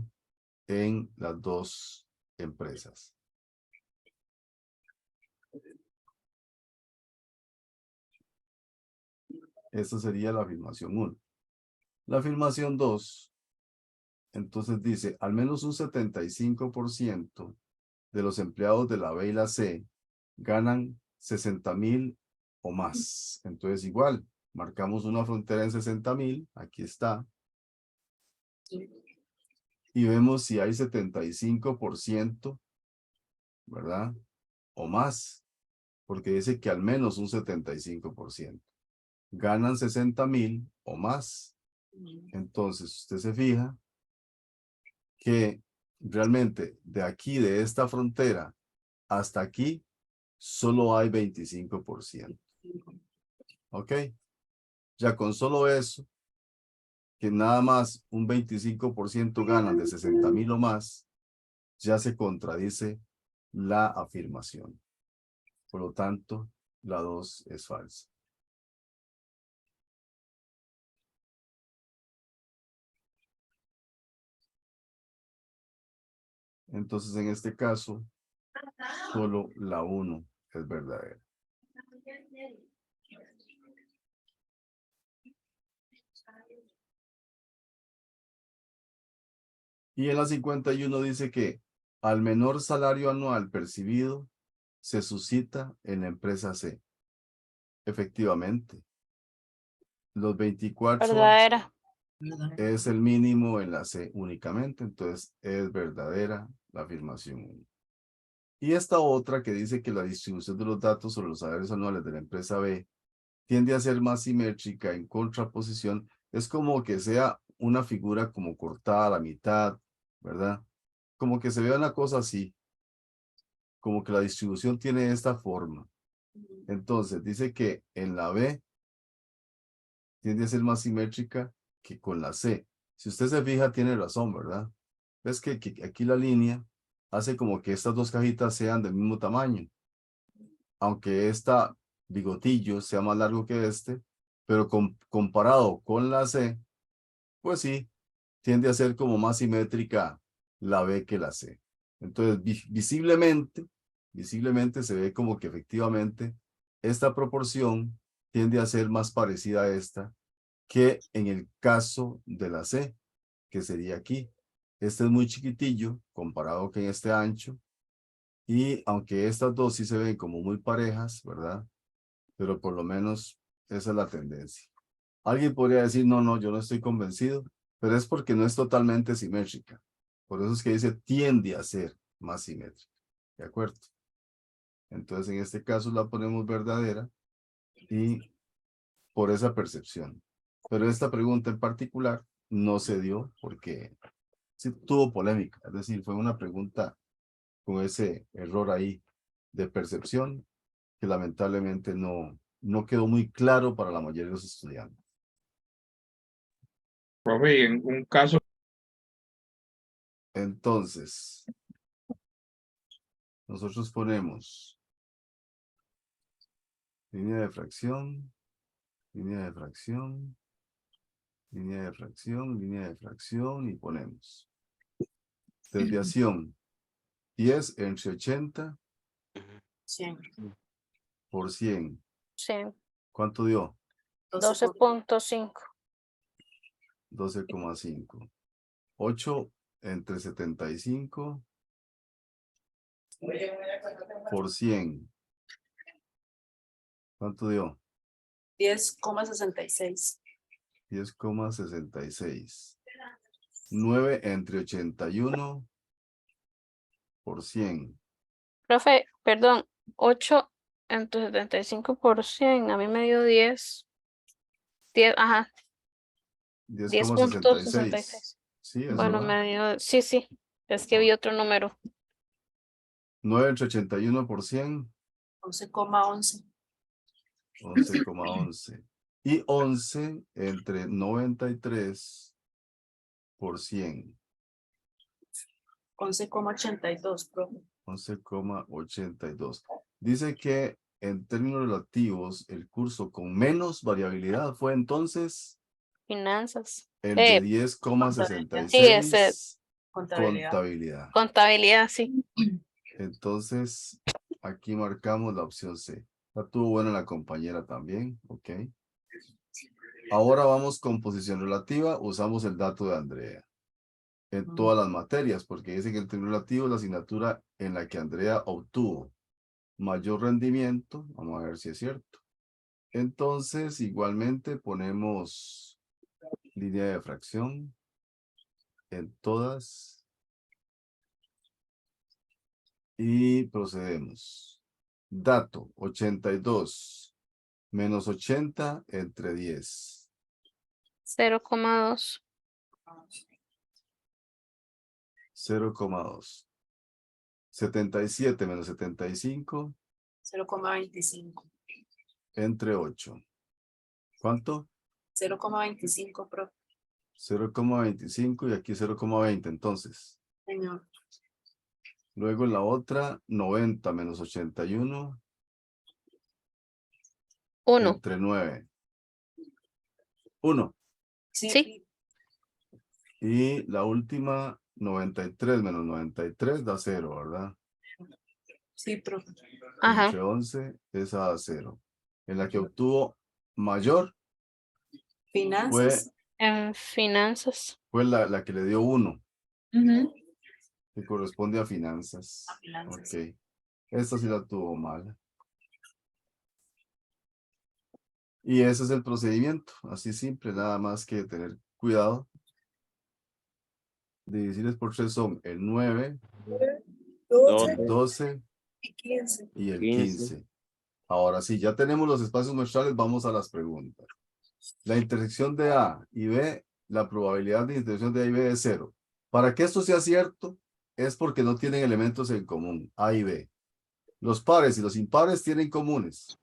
en las dos empresas. Esta sería la afirmación 1. La afirmación 2, entonces dice, al menos un 75% de los empleados de la B y la C ganan 60,000 o más. Entonces igual, marcamos una frontera en 60,000, aquí está. Y vemos si hay 75%, ¿verdad? O más, porque dice que al menos un 75%. Ganan 60,000 o más. Entonces, usted se fija que realmente de aquí, de esta frontera, hasta aquí, solo hay 25%. ¿Ok? Ya con solo eso, que nada más un 25% ganan de 60,000 o más, ya se contradice la afirmación. Por lo tanto, la 2 es falsa. Entonces, en este caso, solo la 1 es verdadera. Y en la 51 dice que al menor salario anual percibido se suscita en la empresa C. Efectivamente. Los 24 Verdadera. es el mínimo en la C únicamente, entonces es verdadera la afirmación 1. Y esta otra que dice que la distribución de los datos sobre los salarios anuales de la empresa B tiende a ser más simétrica en contraposición, es como que sea una figura como cortada a la mitad, ¿verdad? Como que se vea una cosa así, como que la distribución tiene esta forma. Entonces, dice que en la B tiende a ser más simétrica que con la C. Si usted se fija, tiene razón, ¿verdad? Ves que aquí la línea hace como que estas dos cajitas sean del mismo tamaño. Aunque esta bigotillo sea más largo que este, pero comparado con la C, pues sí, tiende a ser como más simétrica la B que la C. Entonces, visiblemente se ve como que efectivamente esta proporción tiende a ser más parecida a esta que en el caso de la C, que sería aquí. Este es muy chiquitillo comparado con este ancho. Y aunque estas dos sí se ven como muy parejas, ¿verdad? Pero por lo menos esa es la tendencia. Alguien podría decir, no, yo no estoy convencido, pero es porque no es totalmente simétrica. Por eso es que dice tiende a ser más simétrica. ¿De acuerdo? Entonces en este caso la ponemos verdadera y por esa percepción. Pero esta pregunta en particular no se dio porque sí tuvo polémica. Es decir, fue una pregunta con ese error ahí de percepción que lamentablemente no quedó muy claro para la mayoría de los estudiantes. Profe, y en un caso, Entonces, nosotros ponemos línea de fracción, línea de fracción, línea de fracción, línea de fracción y ponemos desviación 10 entre 80 100. por 100. Sí, ¿Cuánto dio? 12.5. 12,5. 8 entre 75 por 100. ¿Cuánto dio? 10,66. 10,66. 9 entre 81 por 100. Profe, perdón, 8 entre 75%, a mí me dio 10. 10, ajá, 10.66. 10,66. Sí, eso Bueno, da. me dio, sí, es que vi otro número. 9 entre 81 por 100. 11,11. 11,11. Y 11 entre 93 por 100. 11,82, profe. 11,82. Dice que en términos relativos, el curso con menos variabilidad fue entonces Finanzas. el de Sí, ese, 10,66. Contabilidad. Contabilidad. contabilidad, sí. Entonces, aquí marcamos la opción C. La tuvo buena la compañera también, ok. Ahora vamos con posición relativa, usamos el dato de Andrea. En todas las materias, porque dice que el término relativo es la asignatura en la que Andrea obtuvo mayor rendimiento. Vamos a ver si es cierto. Entonces, igualmente ponemos línea de fracción en todas. Y procedemos. Dato 82 menos 80 entre 10. 0,2. 0,2. 77 menos 75 0,25. entre 8. ¿Cuánto? 0,25, profe. 0,25 y aquí 0,20. Entonces, Señor. luego en la otra, 90 menos 81 1. entre 9. 1. Sí. Y la última, 93 menos 93 da 0, ¿verdad? Sí, profe. Ajá. Entre 11, esa da 0. En la que obtuvo mayor Finanzas. En finanzas. fue la que le dio 1, Ujú. que corresponde a finanzas. A finanzas. Ok. Esta sí la tuvo mala. Y ese es el procedimiento. Así simple, nada más que tener cuidado. Dividirles por 3 son el 9, 12 el 12 y 15. y el 15. 15. Ahora sí, ya tenemos los espacios muestrales, vamos a las preguntas. La intersección de A y B, la probabilidad de intersección de A y B es 0. Para que esto sea cierto, es porque no tienen elementos en común, A y B. Los pares y los impares tienen comunes.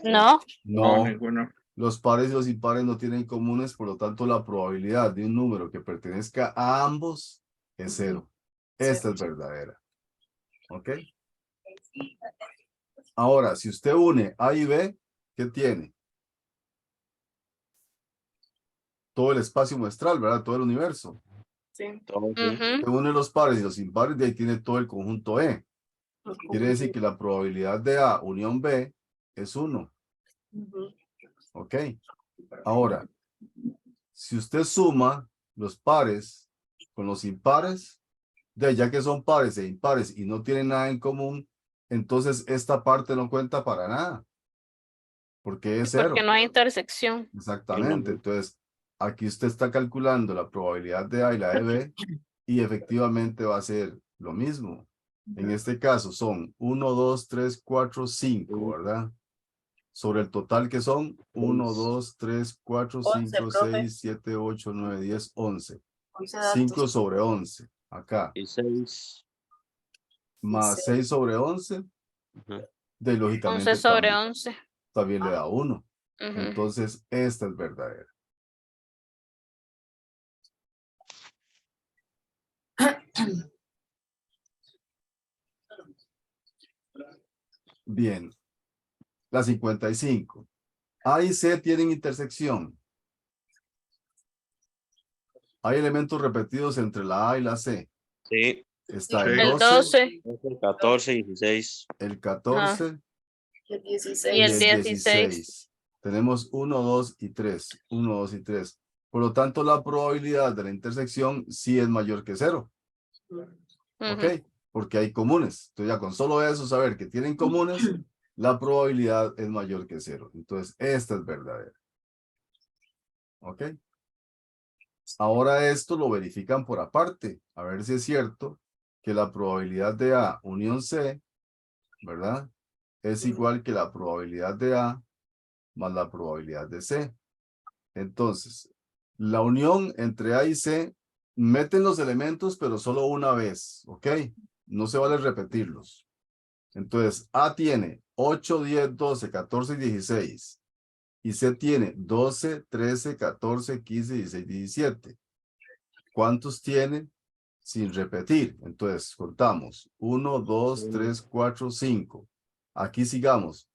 No. No, ninguno. los pares y los impares no tienen comunes, por lo tanto la probabilidad de un número que pertenezca a ambos es 0. Esta es verdadera. ¿Ok? Ahora, si usted une A y B, ¿qué tiene? Todo el espacio muestral, ¿verdad? Todo el universo. Sí. Todo, sí. Usted une los pares y los impares, de ahí tiene todo el conjunto E. Quiere decir que la probabilidad de A unión B es 1. Ujú. ¿Ok? Ahora, si usted suma los pares con los impares, ya que son pares e impares y no tienen nada en común, entonces esta parte no cuenta para nada. Porque es 0. Porque no hay intersección. Exactamente. Entonces, aquí usted está calculando la probabilidad de A y la de B y efectivamente va a ser lo mismo. En este caso son 1, 2, 3, 4, 5, ¿verdad? Sobre el total que son 1, 2, 3, 4, 5, profe. 6, 7, 8, 9, 10, 11. 11 5 datos. sobre 11. Acá. Y 6. Más 6 sobre 11. De 11 lógicamente sobre 11. también le da 1. Ujú. Entonces, esta es verdadera. Bien. La 55. A y C tienen intersección. Hay elementos repetidos entre la A y la C. Sí. Está Sí. el El 12, 12 14 y 16. el 14 El y 16. y el el 16. 16. Tenemos 1, 2 y 3. 1, 2 y 3. Por lo tanto, la probabilidad de la intersección sí es mayor que 0. ¿Ok? Ujú. Porque hay comunes. Entonces ya con solo eso, saber que tienen comunes, la probabilidad es mayor que 0. Entonces, esta es verdadera. ¿Ok? Ahora esto lo verifican por aparte. A ver si es cierto que la probabilidad de A unión C, ¿verdad? Es igual que la probabilidad de A más la probabilidad de C. Entonces, la unión entre A y C, meten los elementos, pero solo una vez, ¿ok? No se vale repetirlos. Entonces, A tiene 8, 10, 12, 14 y 16. Y C tiene 12, 13, 14, 15, 16, 17. ¿Cuántos tiene sin repetir? Entonces, contamos. 1, 2, 3, 4, 5. Aquí sigamos.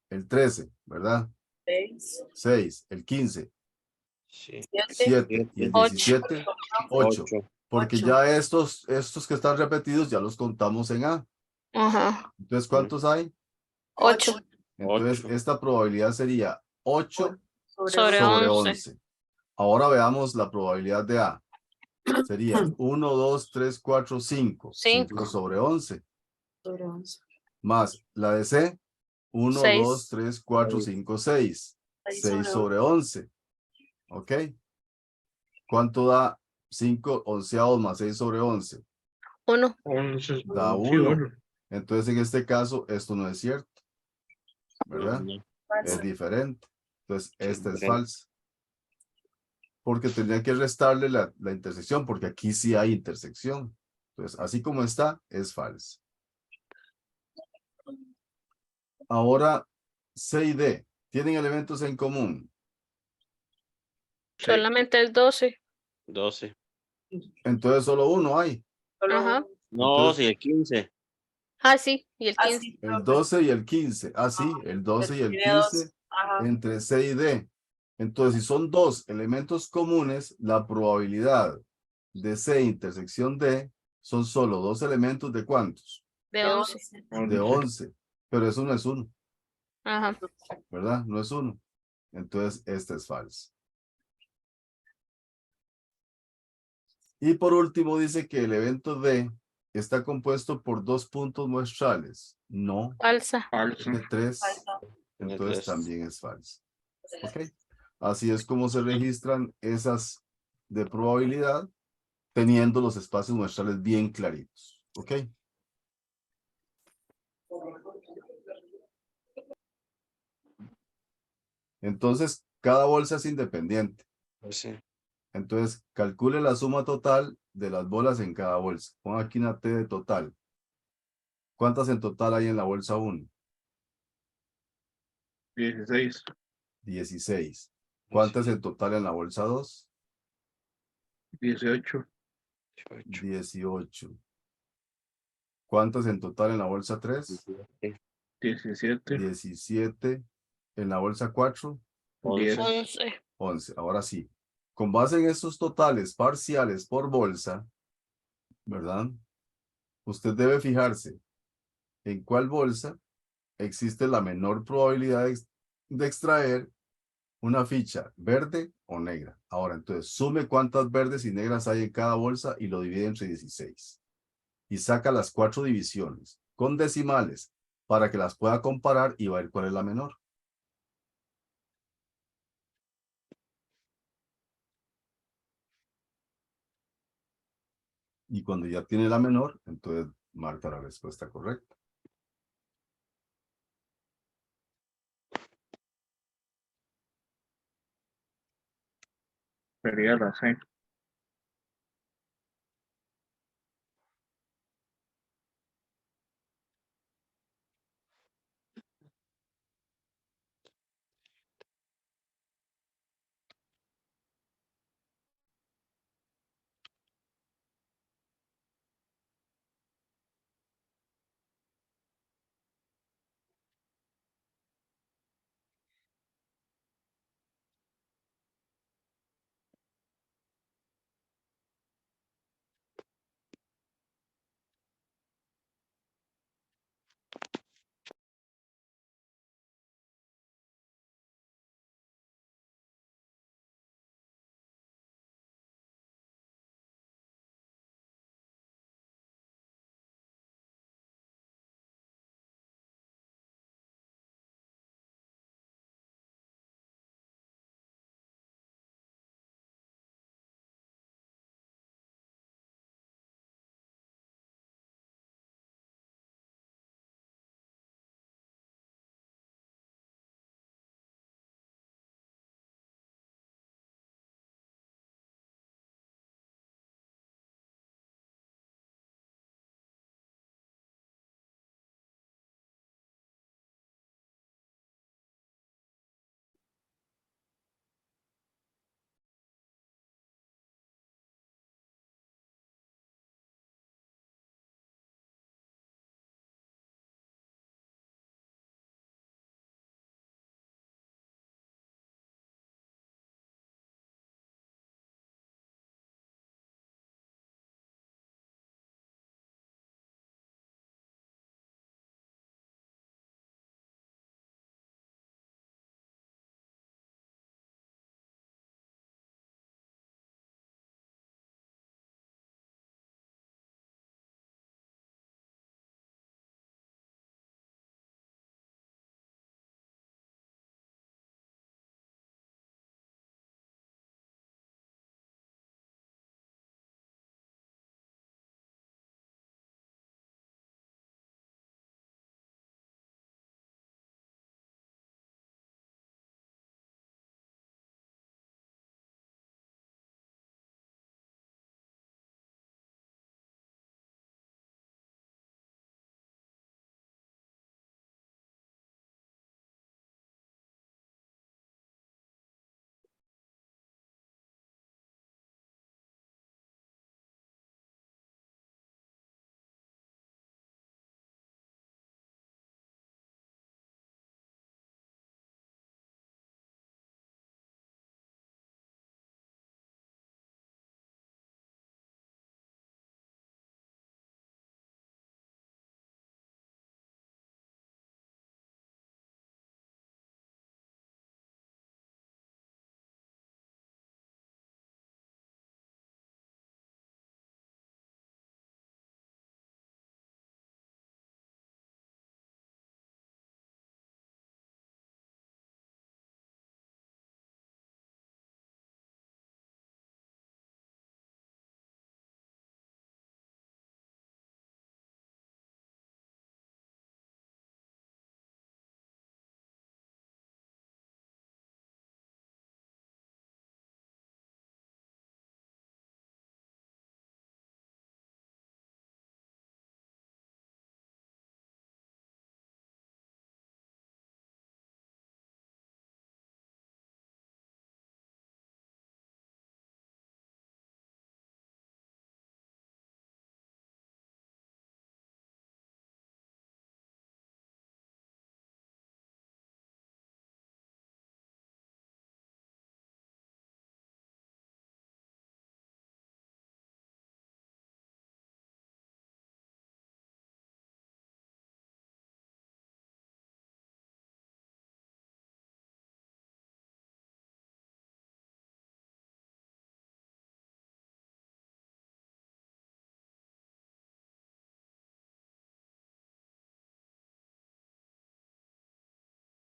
El 13, ¿verdad? 6. 6, el 15, Sí. 7 y el 8. 17, 8. 8. Porque 8. ya estos que están repetidos ya los contamos en A. Ajá. Entonces, ¿cuántos hay? 8 Entonces, 8. esta probabilidad sería 8 sobre sobre 11. 11. Ahora veamos la probabilidad de A. Sería 1, 2, 3, 4, 5. 5 sobre 11. Sobre 11. Más la de C. 1, 2, 6. 3, 4, 5, 6. 6 sobre 11. ¿Ok? ¿Cuánto da 5 onceados más 6 sobre 11? 1. 11. Da Sí, 1. bueno. Entonces, en este caso, esto no es cierto. ¿Verdad? Es Falsa. diferente. Entonces, esta es falsa. Porque tendría que restarle la intersección, porque aquí sí hay intersección. Entonces, así como está, es falsa. Ahora, C y D. ¿Tienen elementos en común? Sí. Solamente el 12. 12. Entonces, solo uno hay. Solo Ajá. No, Entonces, sí, el 15. Ah, sí. Y el 15. así. el 12 y el 15. Ah, sí, el 12 y el Tiene 2. 15 Ajá. entre C y D. Entonces, si son dos elementos comunes, la probabilidad de C intersección D son solo dos elementos de ¿cuántos? De 11. De 11. Pero eso no es uno, Ajá. ¿verdad? No es uno. Entonces, esta es falsa. Y por último, dice que el evento D está compuesto por dos puntos muestrales. No, Falsa. Falso. tiene 3. Falsa. Entonces, 3. también es falsa. ¿Ok? Así es como se registran esas de probabilidad, teniendo los espacios muestrales bien claritos. ¿Ok? Entonces, cada bolsa es independiente. Sí. Entonces, calcule la suma total de las bolas en cada bolsa. Ponga aquí una T de total. ¿Cuántas en total hay en la bolsa 1? 16. 16. ¿Cuántas en total en la bolsa 2? 18. 18. ¿Cuántas en total en la bolsa 3? 17. 17. ¿En la bolsa 4? 10. 11. 11. Ahora sí. Con base en estos totales parciales por bolsa, ¿verdad? Usted debe fijarse en cuál bolsa existe la menor probabilidad de extraer una ficha verde o negra. Ahora, entonces, sume cuántas verdes y negras hay en cada bolsa y lo divide entre 16. Y saca las 4 divisiones con decimales para que las pueda comparar y va a ver cuál es la menor. Y cuando ya tiene la menor, entonces marca la respuesta correcta. Sería la C.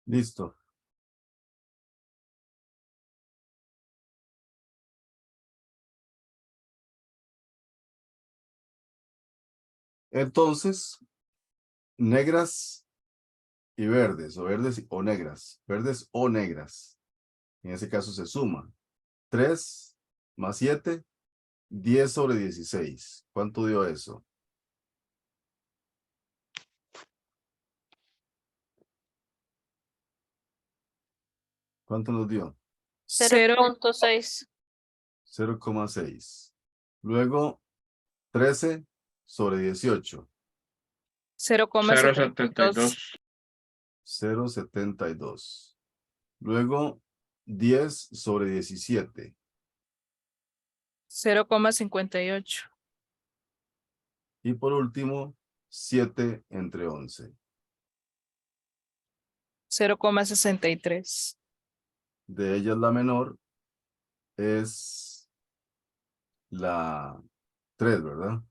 Listo. Entonces, negras y verdes, o verdes o negras, verdes o negras. En ese caso se suma. 3 más 7, 10 sobre 16. ¿Cuánto dio eso? ¿Cuánto nos dio? 0.6. 0,6. Luego, 13 sobre 18. 0,72. 0.72. 0,72. Luego, 10 sobre 17. 0,58. Y por último, 7 entre 11. 0,63. De ellas la menor es la 3, ¿verdad?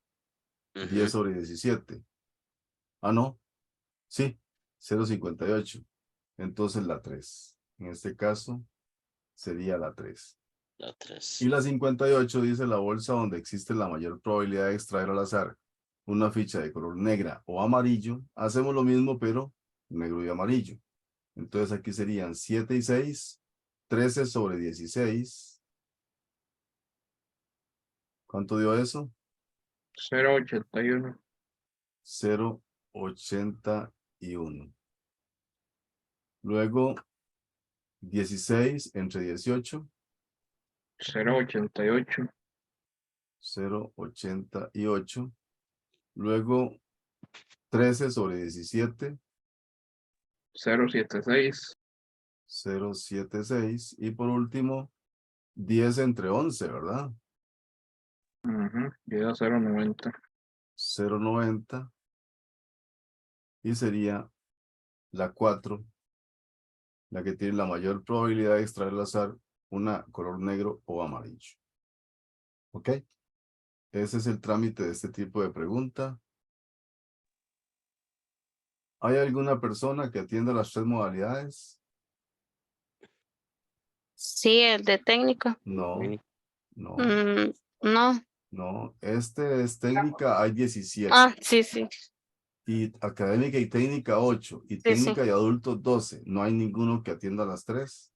10 sobre 17. Ah, no. Sí, 0,58. Entonces la 3. En este caso sería la 3. La 3. Y la 58 dice la bolsa donde existe la mayor probabilidad de extraer al azar una ficha de color negra o amarillo. Hacemos lo mismo, pero negro y amarillo. Entonces aquí serían 7 y 6, 13 sobre 16. ¿Cuánto dio eso? 0.81. 0,81. Luego, 16 entre 18. 0.88. 0,88. Luego, 13 sobre 17. 0.76. 0,76. Y por último, 10 entre 11, ¿verdad? Llega a 0.90. 0,90. Y sería la 4, la que tiene la mayor probabilidad de extraer al azar una color negro o amarillo. ¿Ok? Ese es el trámite de este tipo de pregunta. ¿Hay alguna persona que atienda las 3 modalidades? Sí, el de técnica. No, no, No. no. Este es técnica, hay 17. Ah, sí, sí. Y académica y técnica 8. Y Sí, técnica y adultos 12. No hay ninguno que atienda las 3.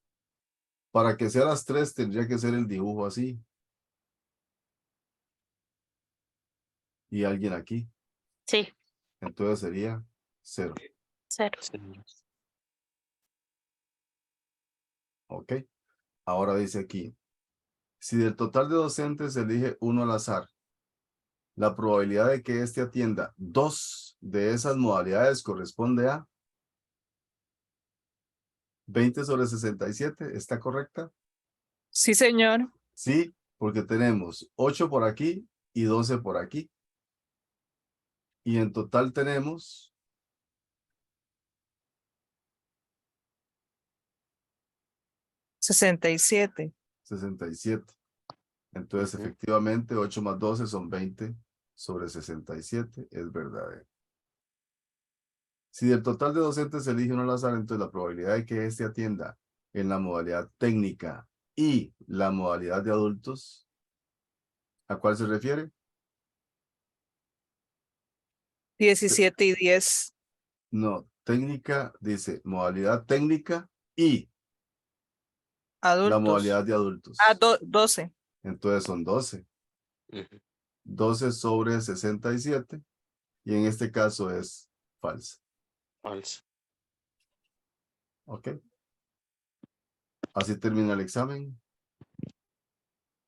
Para que sea las 3 tendría que ser el dibujo así. Y alguien aquí. Sí, Entonces sería 0. 0. ¿Ok? Ahora dice aquí. Si del total de docentes se elige uno al azar, la probabilidad de que éste atienda 2 de esas modalidades corresponde a 20 sobre 67. ¿Está correcta? Sí, señor. Sí, porque tenemos 8 por aquí y 12 por aquí. Y en total tenemos 67. 67. Entonces, Ujú. efectivamente, 8 más 12 son 20 sobre 67. Es verdadero. Si del total de docentes se elige uno al azar, entonces la probabilidad de que éste atienda en la modalidad técnica y la modalidad de adultos, ¿a cuál se refiere? 17 y 10. No, técnica dice modalidad técnica y la Adultos. modalidad de adultos. 12. Entonces son 12. Ujú. 12 sobre 67 y en este caso es falsa. Falso. ¿Ok? Así termina el examen.